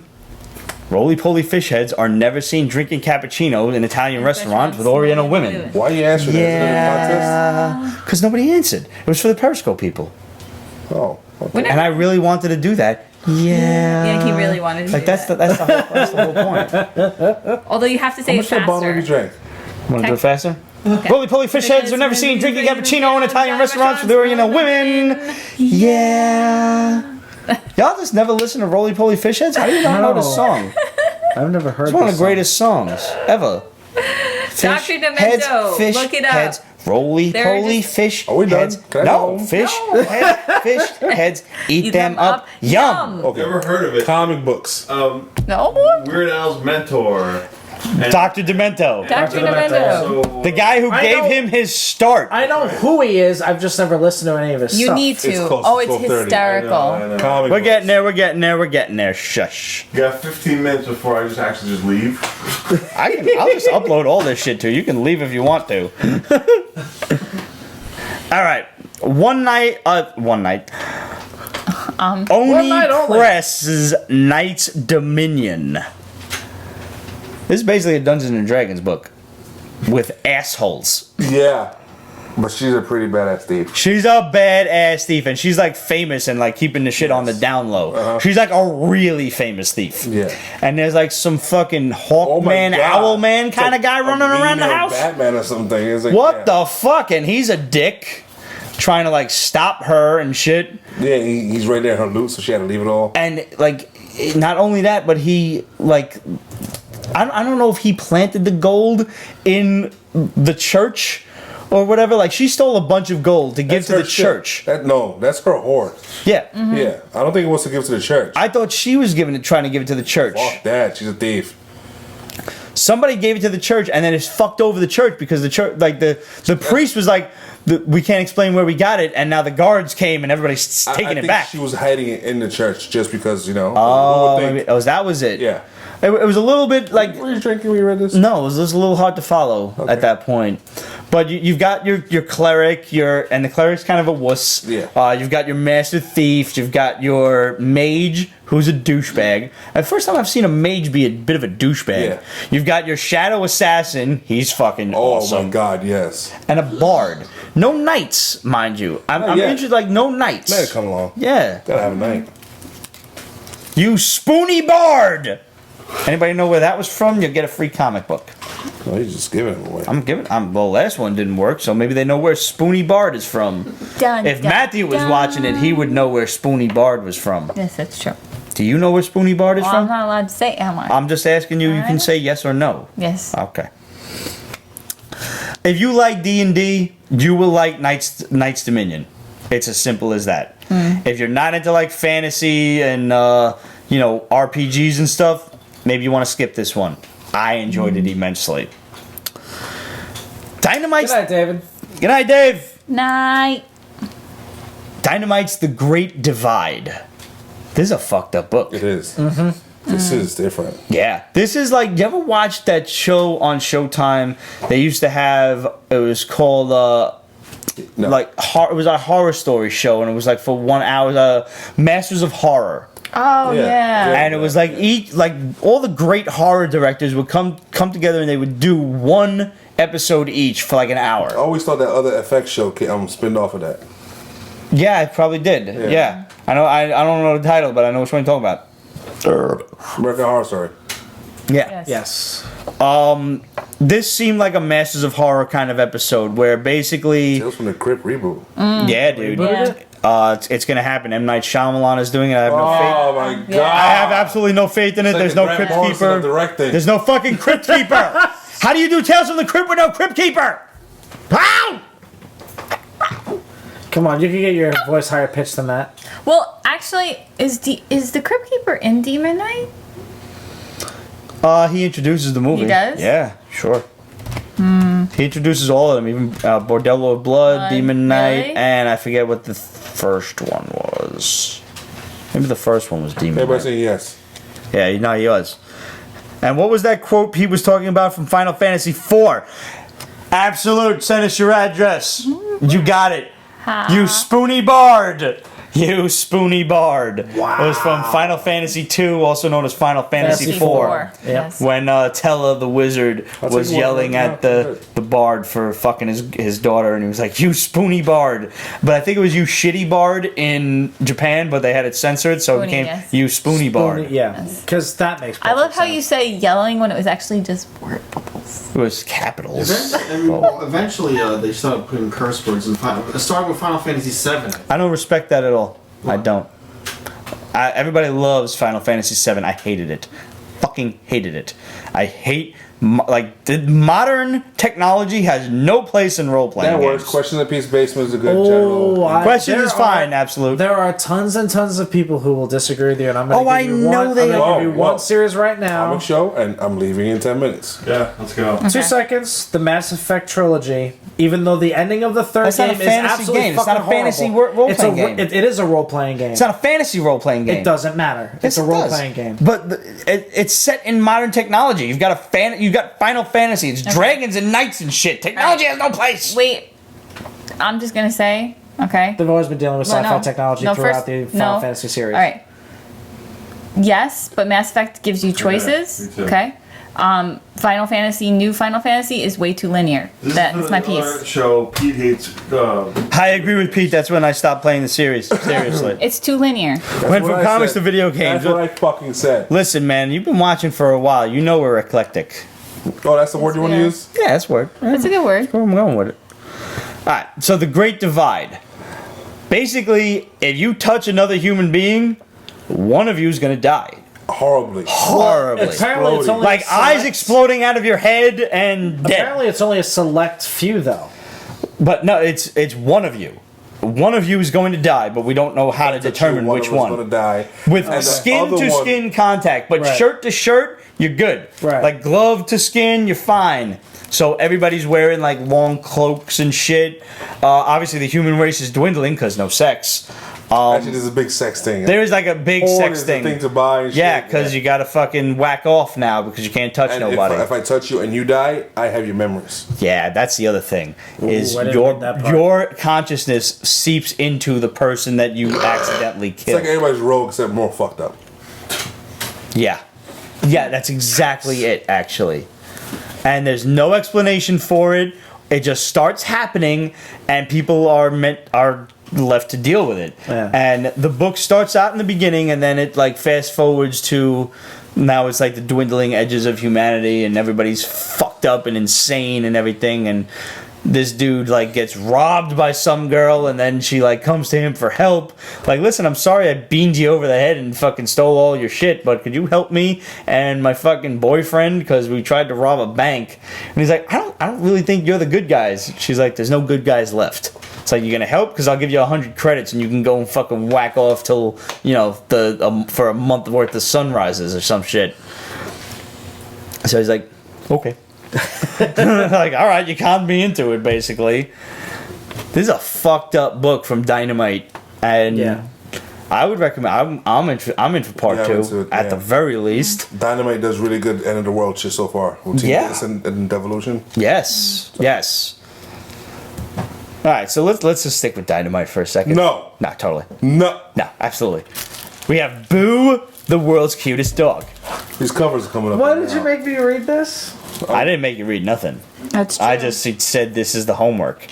roly-poly fish heads are never seen drinking cappuccino in Italian restaurants with Oriental women. Why are you answering that? Yeah, because nobody answered. It was for the Periscope people, Is it a contest? Oh. Okay. and I really wanted to do that. Yeah, he really wanted to Like do that's that. that's the whole point. Although you have to say How it much that bottle have you faster. drank? Want to do it faster? Okay. Roly-poly fish heads are never seen drinking cappuccino in Italian restaurants with Oriental women. Yeah. Y'all just never listen to Roly-poly fish heads? How do you not know this song? I've never heard It's one of this the greatest songs ever. Dr. Demento, fish look it up. heads, roly-poly just- fish Are we done? heads. Can I go No, home? fish fish heads, eat them up, yum. Okay. Never heard of it. Comic books. No? Weird Al's mentor. And Dr. Demento. Dr. Demento. So, The guy who I gave know- him his start. I know who he is. I've just never listened to any of his You stuff. need to. It's close Oh, to it's 12:30. hysterical. I know. Comic We're books. getting there, we're getting there, we're getting there. Shush. You got 15 minutes before I just actually just leave. I'll just upload all this shit to you. You can leave if you want to. All right. One night. One night Oni only. Press's Knight's Dominion. This is basically a Dungeons and Dragons book with assholes. Yeah. But she's a pretty badass thief. She's a badass thief, and she's like famous and like keeping the shit on the down low. She's like a really famous thief. Yeah. And there's like some fucking Oh my Hawkman, God. Owlman It's kind like of guy a running around the female house. Batman or something. It's like, What yeah. the fuck? And he's a dick, trying to like stop her and shit. Yeah, he's right there in her loot, so she had to leave it all. And like, not only that, but he like I don't know if he planted the gold in the church or whatever. Like, she stole a bunch of gold to give to the church. That's her hoard. Yeah. Yeah, I don't think it was to give to the church. I thought she was trying to give it to the church. Fuck that, she's a thief. Somebody gave it to the church, and then it fucked over the church because the church, like the priest was like, we can't explain where we got it, and now the guards came and everybody's taking it back. She was hiding it in the church just because, Oh, maybe, that was it. Yeah. It was a little bit like. Were you drinking when you read this? No, it was just a little hard to follow at that point. But you've got your cleric, and the cleric's kind of a wuss. Yeah. You've got your master thief. You've got your mage, who's a douchebag. The first time I've seen a mage be a bit of a douchebag. Yeah. You've got your shadow assassin. He's fucking awesome. Oh my god, yes. And a bard. No knights, mind you. I'm interested, like, no knights. Let it come along. Yeah. Gotta have a knight. You spoony bard! Anybody know where that was from? You'll get a free comic book. No, he's just giving them away. Well, last one didn't work, so maybe they know where Spoony Bard is from. If Matthew was watching it, he would know where Spoony Bard was from. Yes, that's true. Do you know where Spoony Bard is Well, from? I'm not allowed to say, am I? I'm just asking you. You can say yes or no. Yes. Okay. If you like D&D, you will like Knights Dominion. It's as simple as that. If you're not into like fantasy and RPGs and stuff, maybe you want to skip this one. I enjoyed it immensely. Dynamite's... Good night, David. Good night, Dave. Night. Dynamite's The Great Divide. This is a fucked up book. It is. This is different. Yeah. This is like, you ever watch that show on Showtime? They used to have, it was called, it was a horror story show, and it was like for 1 hour, Masters of Horror. Oh, yeah. And it was like all the great horror directors would come together and they would do one episode each for like an hour. I always thought that other FX show spinned off of that. Yeah, it probably did. Yeah. I know. I don't know the title, but I know which one you're talking about. American Horror Story. Yeah. Yes. This seemed like a Masters of Horror kind of episode where basically. Tales from the Crypt reboot. Yeah, dude. Yeah. It's gonna happen. M. Night Shyamalan is doing it. I have no faith. Oh my god! I have absolutely no faith in it. Like There's no Crypt Keeper. There's no fucking Crypt Keeper. How do you do Tales from the Crypt with no Crypt Keeper? How? Come on, you can get your voice higher pitched than that. Well, actually, is the Crypt Keeper in Demon Knight? He introduces the movie. He does? Yeah, sure. He introduces all of them, even Bordello of Blood, Demon Knight, really? and I forget what the first one was. Maybe the first one was Demon Everybody Knight. saying yes. Yeah, he was. And what was that quote he was talking about from Final Fantasy IV? Absolute, send us your address. You got it. You spoony bard. You spoony bard. Wow. It was from Final Fantasy II, also known as Final Fantasy IV. Yes. When Tella the wizard was yelling at the bard for fucking his daughter, and he was like, "You spoony bard." But I think it was "you shitty bard" in Japan, but they had it censored, so it became "you spoony bard." Yeah, because that makes I love perfect how sense. you say yelling when it was actually just word bubbles. It was capitals. Eventually, they started putting curse words in Final. It started with Final Fantasy VII. I don't respect that at all. I don't. Everybody loves Final Fantasy VII. I hated it. Fucking hated it. I hate the modern technology has no place in role playing. That games. works. Question of the Peace Basement is a good general. Questions is fine, absolute. There are tons and tons of people who will disagree with you, and I'm going to give you know one. they I'm are. going to give you one series right now. Comic show, and I'm leaving in 10 minutes. Yeah, let's go. 2 seconds. The Mass Effect trilogy. Even though the ending of the third That's not game a is fantasy absolutely game. It's fucking not a fantasy horrible. role-playing game. It is a role playing game. It's not a fantasy role playing game. It doesn't matter. It's a role playing game. But it's set in modern technology. You've got Final Fantasy. It's dragons and knights and shit. Technology has no place. Wait, I'm just gonna say, okay. They've always been dealing with sci-fi No. technology No, throughout first- the Final no. Fantasy series. All right. Yes, but Mass Effect gives you choices. me too. Okay. Final Fantasy, New Final Fantasy is way too linear. That's my piece. Show Pete hates. I agree with Pete. That's when I stopped playing the series. Seriously. It's too linear. Went what from I comics said. to video games. That's what I fucking said. Listen, man, you've been watching for a while. You know we're eclectic. Oh, that's the word you want to fair. use? Yeah, that's word. That's a good word. I'm going with it. Alright, so the Great Divide. Basically, if you touch another human being, one of you is going to die. Horribly. Horribly. Apparently, it's only Like a eyes select- exploding out of your head and dead. Apparently, it's only a select few, though. But no, it's one of you. One of you is going to die, but we don't know how to determine which One one. of us is gonna die. With And the skin other to one- skin contact, but Right. shirt to shirt, you're good. Right. Like glove to skin, you're fine. So everybody's wearing like long cloaks and shit. Obviously, the human race is dwindling because no sex. Actually, there's a big sex thing. There is like a big Porn sex is the thing. thing to buy and Yeah, shit, because yeah. you gotta fucking whack off now because you can't touch And nobody. if I touch you and you die, I have your memories. Yeah, that's the other thing. Is I didn't your read that part. your consciousness seeps into the person that you accidentally It's killed. like everybody's rogue except more fucked up. Yeah. Yeah, that's exactly it, actually. And there's no explanation for it. It just starts happening, and people are left to deal with it. Yeah. And the book starts out in the beginning, and then it like fast forwards to now it's like the dwindling edges of humanity, and everybody's fucked up and insane and everything, and this dude like gets robbed by some girl, and then she like comes to him for help. Like, listen, I'm sorry I beamed you over the head and fucking stole all your shit, but could you help me and my fucking boyfriend because we tried to rob a bank? And he's like, I don't really think you're the good guys. She's like, there's no good guys left. It's like, you're gonna help because I'll give you 100 credits and you can go and fucking whack off till for a month worth of sunrises or some shit. So he's like, okay. Like, all right, you conned me into it, basically. This is a fucked up book from Dynamite, and Yeah. I would recommend. I'm in for part Yeah, I'm two into it, at yeah. the very least. Dynamite does really good end of the world shit so far. With Yeah. and Devolution. Yes, yes. All right, so let's just stick with Dynamite for a second. No. Totally. No. No, absolutely. We have Boo, the world's cutest dog. These covers are coming up. Why right did you now. make me read this? I didn't make you read nothing. That's true. I just said this is the homework.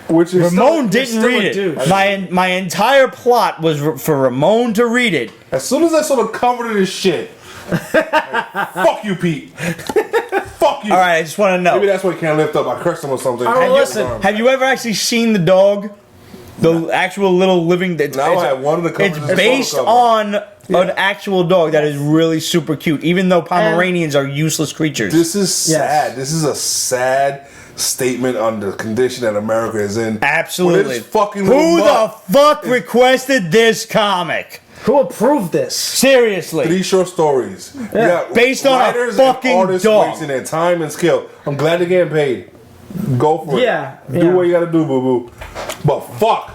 Which is Ramon you're didn't still read a it. douche. My entire plot was for Ramon to read it. As soon as I saw the cover to this shit, like, fuck you, Pete. Fuck you. All right, I just want to know. Maybe that's why he can't lift up. I cursed him or something. All right, listen. Have you ever actually seen the dog? The actual little living. No, I had one of the covers. It's I saw the based cover. on an actual dog that is really super cute, even though Pomeranians are useless creatures. This is sad. Yes. This is a sad statement on the condition that America is in. Absolutely. With this fucking Who little the mutt. fuck requested this comic? Who approved this? Seriously. These short stories. Yeah. Based on a writers fucking and artists dog. wasting their time and skill. I'm glad they're getting paid. Go for Yeah, it. Do yeah. what you gotta do, boo boo. But fuck.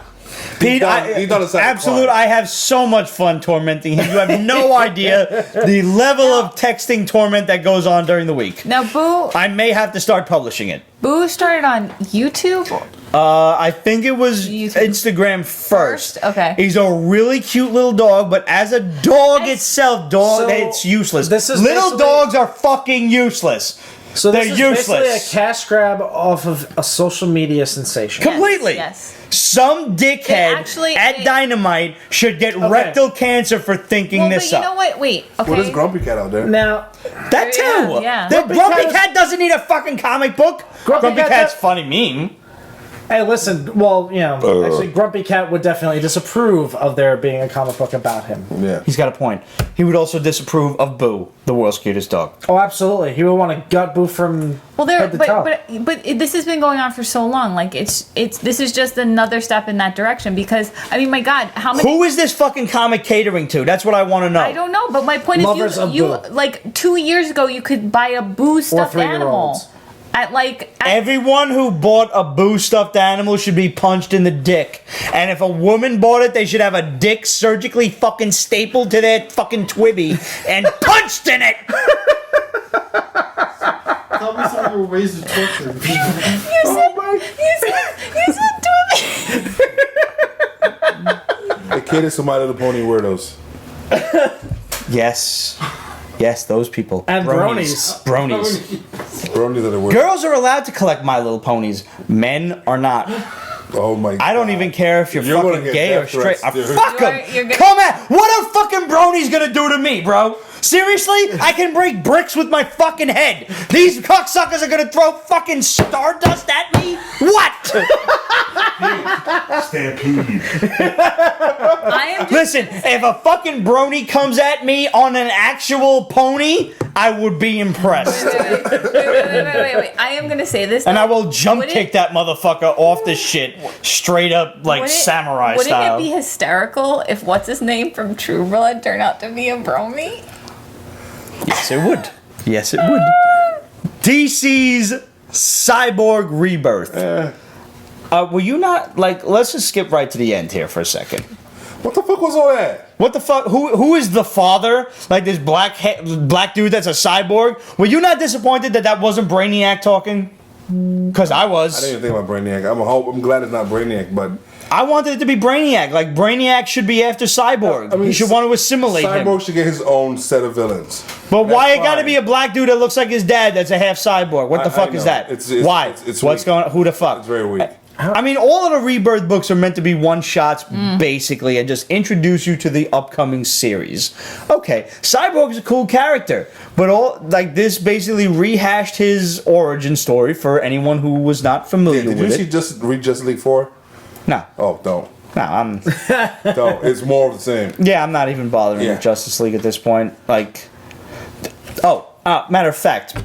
Pete, He done a second absolute. crime. I have so much fun tormenting him. You have no idea the level of texting torment that goes on during the week. Now, Boo I may have to start publishing it. started on YouTube. I think it was YouTube. Instagram first. Okay. He's a really cute little dog, but as a dog As- itself, So, it's useless. this is Little basically- dogs are fucking useless. So They're this is useless. basically a cash grab off of a social media sensation. Completely. Yes. Some dickhead actually- at Dynamite should get rectal cancer for thinking Well, but this you up. know what? Wait. Okay. What is Grumpy Cat out there? Now, That too. Yeah, yeah. The Grumpy Grumpy Cat Cat, is- doesn't need a fucking comic book. Grumpy Cat Cat's does- funny meme. hey, listen. Well, actually, Grumpy Cat would definitely disapprove of there being a comic book about him. Yeah. He's got a point. He would also disapprove of Boo, the world's cutest dog. Oh, absolutely. He would want to gut Boo from Well, there, head to toe. but this has been going on for so long. Like this is just another step in that direction. Because I mean, my God, how many? Who is this fucking comic catering to? That's what I want to know. I don't know, but my point Lovers is, of you Boo. like 2 years ago, you could buy a Boo stuffed 3-year-olds. animal at Everyone who bought a Boo stuffed animal should be punched in the dick. And if a woman bought it, they should have a dick surgically fucking stapled to their fucking twibby and punched in it. Tell me some of your ways to torture. You said They cater to My Little Pony weirdos. Yes, those people. And bronies. Bronies. Bronies are the worst. Girls are allowed to collect My Little Ponies. Men are not. Oh my god. I don't even care if you're You're gonna fucking get gay or death straight. threats, dude. Fuck You're them. gonna- Come at. What are fucking bronies gonna do to me, bro? Seriously? I can break bricks with my fucking head. These cocksuckers are gonna throw fucking stardust at me? What? Stampede. I am just Listen, if a fucking brony comes at me on an actual pony, I would be impressed. Wait. I am gonna say this, And though. I will jump Would it- kick that motherfucker off the shit straight up like samurai wouldn't style. it be hysterical if what's his name from True Blood turned out to be a brony? Yes, it would. Yes, it would. DC's Cyborg Rebirth. Were you not like? Let's just skip right to the end here for a second. What the fuck was all that? What the fuck? Who is the father? Like this black dude that's a cyborg? Were you not disappointed that wasn't Brainiac talking? Because I was. I didn't even think about Brainiac. I'm glad it's not Brainiac, but I wanted it to be Brainiac. Like Brainiac should be after Cyborg. I mean, you should want to assimilate Cyborg him. should get his own set of villains. But why it That's got to fine. be a black dude that looks like his dad that's a half cyborg? What the I fuck is know. that? It's- why? it's What's weak. going on? Who the fuck? It's very weak. I mean, all of the Rebirth books are meant to be one-shots, basically, and just introduce you to the upcoming series. Okay, Cyborg's a cool character, but all like this basically rehashed his origin story for anyone who was not familiar Did you with see it. read Justice League 4? No, Oh, don't. I'm Don't. It's more of the same. yeah, I'm not even bothering Yeah. with Justice League at this point. Like, matter of fact,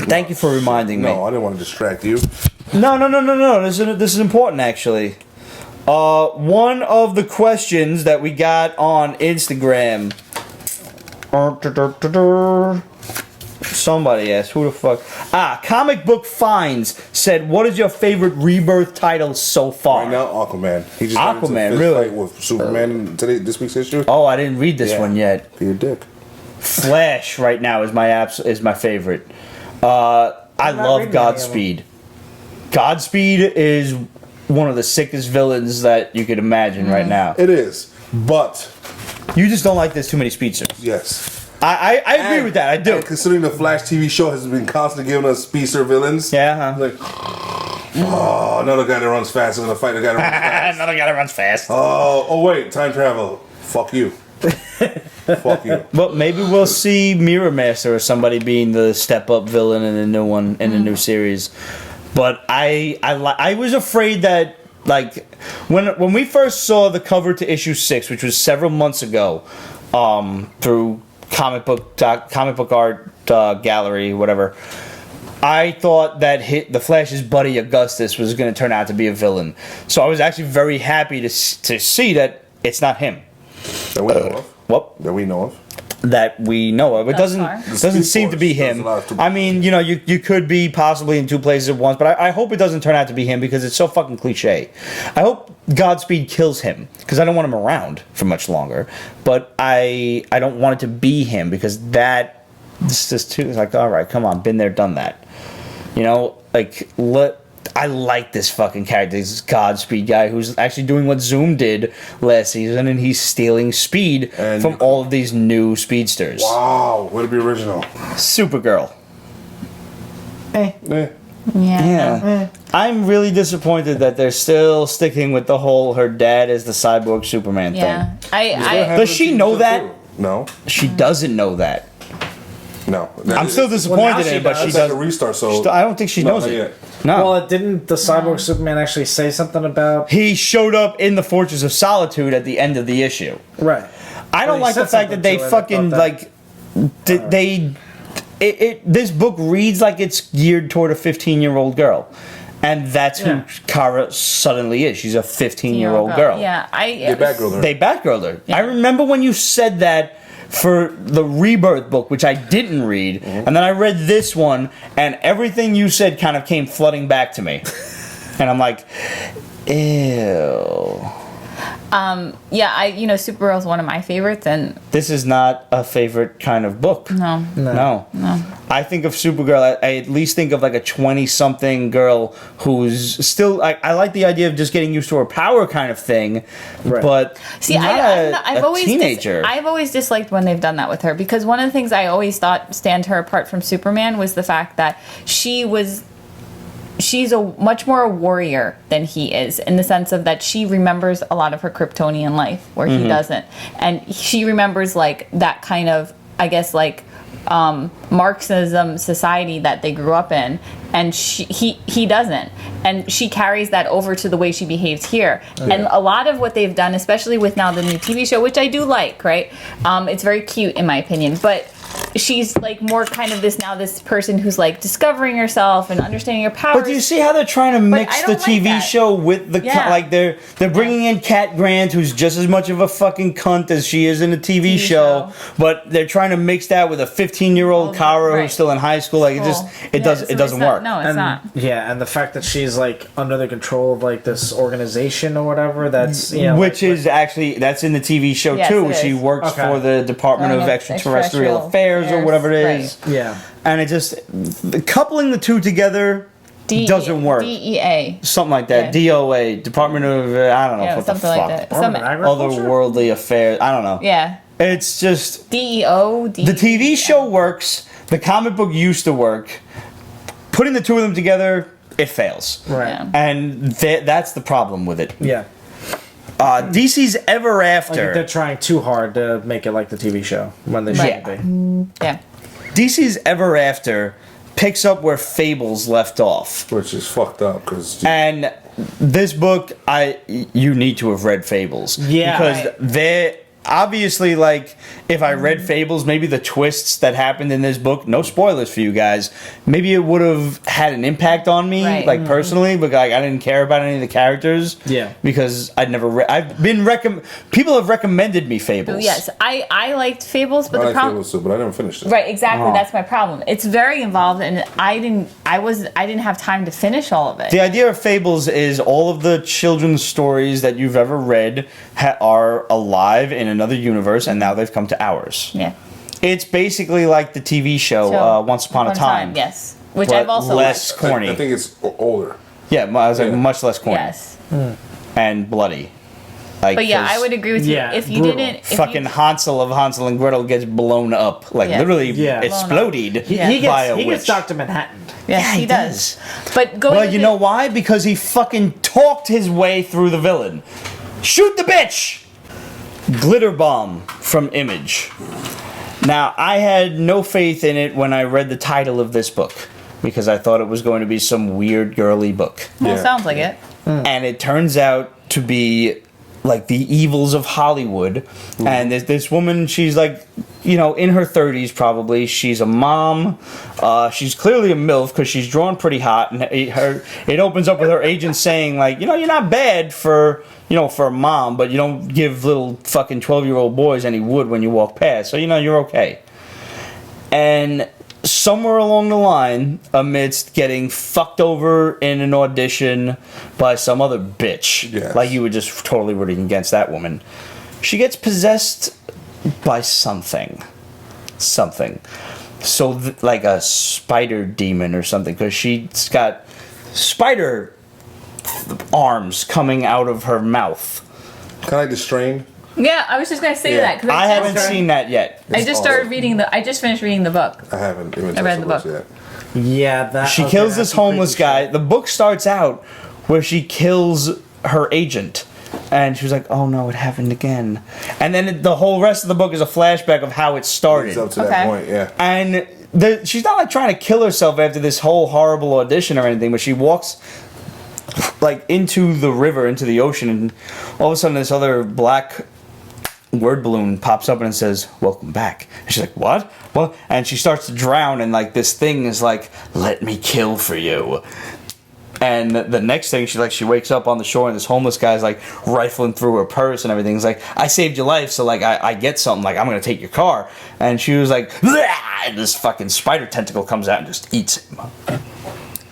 thank you for reminding me. No, I didn't want to distract you. No. This is important, actually. One of the questions that we got on Instagram. Somebody asked, who the fuck? Comic Book Finds said, what is your favorite Rebirth title so far? Right now, Aquaman. He just got into a Aquaman, fist really? fight with Superman in this week's issue. Oh, I didn't read this Yeah. one yet. Be a dick. Flash right now is my favorite. I not love reading any of them. Godspeed. Godspeed is one of the sickest villains that you could imagine right now. It is, but You just don't like there's too many speedsters. yes. I agree And- with that. I do. And considering the Flash TV show has been constantly giving us speedster villains, Yeah. like, oh, another guy that runs fast is gonna fight a guy that runs fast. Another guy that runs fast. Oh wait, time travel. Fuck you. Fuck you. But maybe we'll see Mirror Master or somebody being the step-up villain in the new one in the new series. But I was afraid that like when we first saw the cover to issue 6, which was several months ago, through comic book art gallery, whatever. I thought that the Flash's buddy Augustus was going to turn out to be a villain. So I was actually very happy to see that it's not him. That we know of. What? That we know of. That we know of. It Thus doesn't far. doesn't seem to be Speed Force him. does a lot of- I mean, you could be possibly in two places at once, but I hope it doesn't turn out to be him because it's so fucking cliche. I hope Godspeed kills him because I don't want him around for much longer. But I don't want it to be him because it's just too. It's like, all right, come on, been there, done that. You know, like I like this fucking character, this Godspeed guy who's actually doing what Zoom did last season, and he's stealing speed And from all of these new speedsters. Wow, way to be original. Supergirl. Eh. Yeah. I'm really disappointed that they're still sticking with the whole her dad is the cyborg Superman Yeah. I Does she know that? No. thing. She doesn't know that. No. I'm still disappointed she in it, but she It's like a doesn't. restart, so I don't think she knows not it. yet. No. Well, didn't the Cyborg Superman actually say something about... He showed up in the Fortress of Solitude at the end of the issue. Right. I don't he like the said fact that something they to it. I fucking thought that- like this book reads like it's geared toward a 15-year-old girl. And that's Yeah. who Kara suddenly is. She's a 15-year-old girl. Yeah, They Batgirl her. They Batgirled her. I remember when you said that for the Rebirth book, which I didn't read, and then I read this one, and everything you said kind of came flooding back to me. And I'm like, ew. Yeah, Supergirl's one of my favorites, and This is not a favorite kind of book. no. No. I think of Supergirl, I at least think of like a 20-something girl who's still, I like the idea of just getting used to her power kind of thing, Right. but See, not I've a always teenager. I've always disliked when they've done that with her because one of the things I always thought stand her apart from Superman was the fact that she's a much more a warrior than he is in the sense of that she remembers a lot of her Kryptonian life where he doesn't, and she remembers like that kind of, I guess, like Marxism society that they grew up in, and he doesn't, and she carries that over to the way she behaves here. And a lot of what they've done, especially with now the new TV show, which I do like, right? It's very cute in my opinion, but she's like more kind of this person who's like discovering herself and understanding her powers. But do you see how they're trying to mix the TV show with the like they're bringing in Cat Grant, who's just as much of a fucking cunt as she is in the TV show, but they're trying to mix that with a 15-year-old Kara who's still in high school. Like it doesn't work. No, it's not. Yeah, and the fact that she's like under the control of like this organization or whatever, that's which is actually that's in the TV show too. She works for the Department of Extraterrestrial Affairs or whatever it is. Right. Yeah. And it just coupling the two together doesn't work. DEA. Something like that. DOA, Department of I don't know what the fuck. Like that. Some otherworldly affairs. I don't know. Yeah. It's just DEO. The TV show works. The comic book used to work. Putting the two of them together, it fails. Right. Yeah. And that's the problem with it. Yeah. DC's Everafter. I think they're trying too hard to make it like the TV show when they shouldn't be. Yeah. DC's Everafter picks up where Fables left off, which is fucked up because. And this book, you need to have read Fables, because they obviously, like, if I read Fables, maybe the twists that happened in this book, no spoilers for you guys, maybe it would have had an impact on me, like, personally, but, like, I didn't care about any of the characters. Yeah. Because I'd never read... people have recommended me Fables. Yes, I liked Fables, but I Fables too, but I never finished it. Right, exactly, that's my problem. It's very involved, and I didn't have time to finish all of it. The idea of Fables is all of the children's stories that you've ever read are alive in another universe, and now they've come to ours. Yeah. It's basically like the TV show Once Upon a Time. Yes. Which I've also less liked. corny. I think it's older. Yeah, I was like much less corny. Yes. And bloody. Like, but yeah, I would agree with you. If you brutal. didn't... Fucking Hansel of Hansel and Gretel gets blown up. Like, literally exploded by a witch. He gets Dr. Manhattan. Yes, he does. But well, you know why? Because he fucking talked his way through the villain. Shoot the bitch! Glitterbomb from Image. Now, I had no faith in it when I read the title of this book, because I thought it was going to be some weird girly book. Well, it sounds like it. And it turns out to be like the evils of Hollywood. And this woman, she's like, in her 30s probably. She's a mom. She's clearly a MILF because she's drawn pretty hot. And it opens up with her agent saying, like, you're not bad for a mom, but you don't give little fucking 12-year-old boys any wood when you walk past. So, you're okay. And somewhere along the line, amidst getting fucked over in an audition by some other bitch, like you were just totally rooting against that woman, she gets possessed by something. So, like a spider demon or something, because she's got spider arms coming out of her mouth. Kind of like the Strain. Yeah, I was just gonna say that. I haven't seen that yet. I just started reading I just finished reading the book. I haven't even I read the book yet. Yeah, she kills this homeless guy. The book starts out where she kills her agent. And she was like, oh no, it happened again. And then the whole rest of the book is a flashback of how it started. It's up to that point, yeah. And she's not like trying to kill herself after this whole horrible audition or anything, but she walks like into the river, into the ocean, and all of a sudden this other black word balloon pops up and it says, welcome back. And she's like, what? Well, and she starts to drown, and like this thing is like, let me kill for you. And the next thing, she wakes up on the shore, and this homeless guy's like rifling through her purse and everything. He's like, I saved your life, so like I get something, like I'm gonna take your car. And she was like, bleh! And this fucking spider tentacle comes out and just eats him.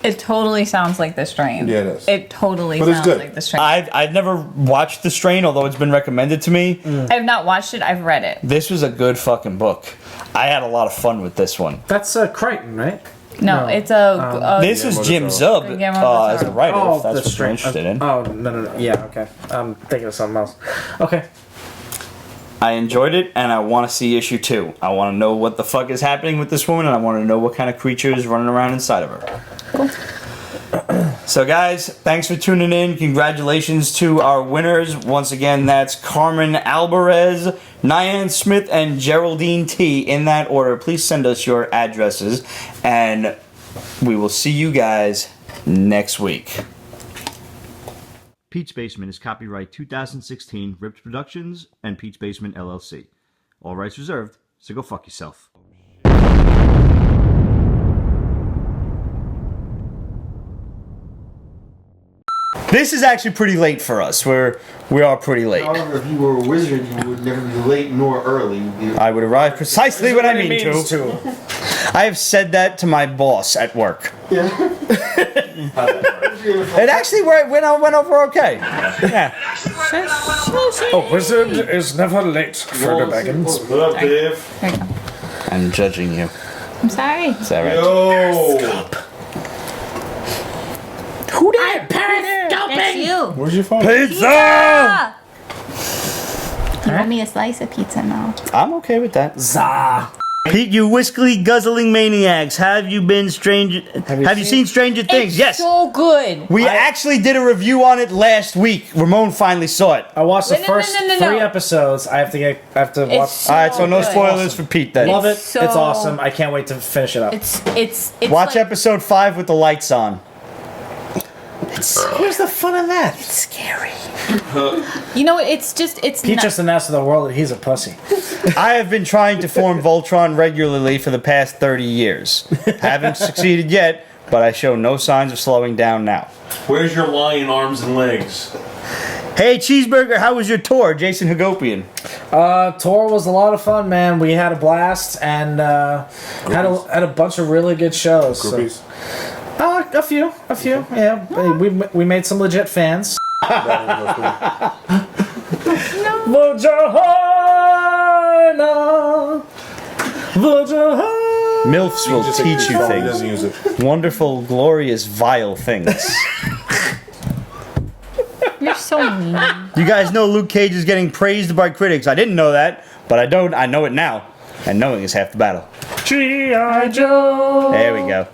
It totally sounds like The Strain. Yeah, it is. It totally But it's sounds good. like The Strain. I've never watched The Strain, although it's been recommended to me. I have not watched it. I've read it. This was a good fucking book. I had a lot of fun with this one. That's Crichton, right? No, it's a. This is Jim Zub as the writer, if that's what you're Strain. interested in. Oh, no. Yeah, okay. I'm thinking of something else. Okay. I enjoyed it, and I want to see issue 2. I want to know what the fuck is happening with this woman, and I want to know what kind of creature is running around inside of her. Cool. So guys, thanks for tuning in. Congratulations to our winners. Once again, that's Carmen Alvarez, Nyan Smith, and Geraldine T. In that order. Please send us your addresses, and we will see you guys next week. Peach Basement is copyright 2016 Ripped Productions and Peach Basement LLC. All rights reserved, so go fuck yourself. This is actually pretty late for us. We are pretty late. However, if you were a wizard, you would never be late nor early. I would arrive precisely when I mean to. I have said that to my boss at work. Yeah. It actually went over okay. Yeah. A wizard is never late, Frodo Baggins. What up, Dave? There you go. I'm judging you. I'm sorry. Is that right? Yo! Who did? Periscoping! That's you. Where's your phone? Pizza! You want me a slice of pizza now? I'm okay with that. Zah. Pete, you whiskey guzzling maniacs, have you been Have you seen Stranger Things? It's Yes. so good. We actually did a review on it last week. Ramon finally saw it. I watched the No, first no. 3 episodes. I have to watch. So All right, so no good. spoilers for Pete then. Love it. so- It's awesome. I can't wait to finish it up. It's Watch like, episode 5 with the lights on. Where's the fun in that? Scary. You know, it's Pete not, just announced to the world that he's a pussy. I have been trying to form Voltron regularly for the past 30 years. Haven't succeeded yet, but I show no signs of slowing down now. Where's your lion arms and legs? Hey, Cheezeburger, how was your tour? Jason Hagopian. Tour was a lot of fun, man. We had a blast and had a bunch of really good shows. So. Groupies. A few, yeah. We made some legit fans. Vagina, vagina. MILFs will Just teach you he things. doesn't use it. Wonderful, glorious, vile things. you're so mean. You guys know Luke Cage is getting praised by critics. I didn't know that, but I know it now. And knowing is half the battle. G.I. Joe. There we go.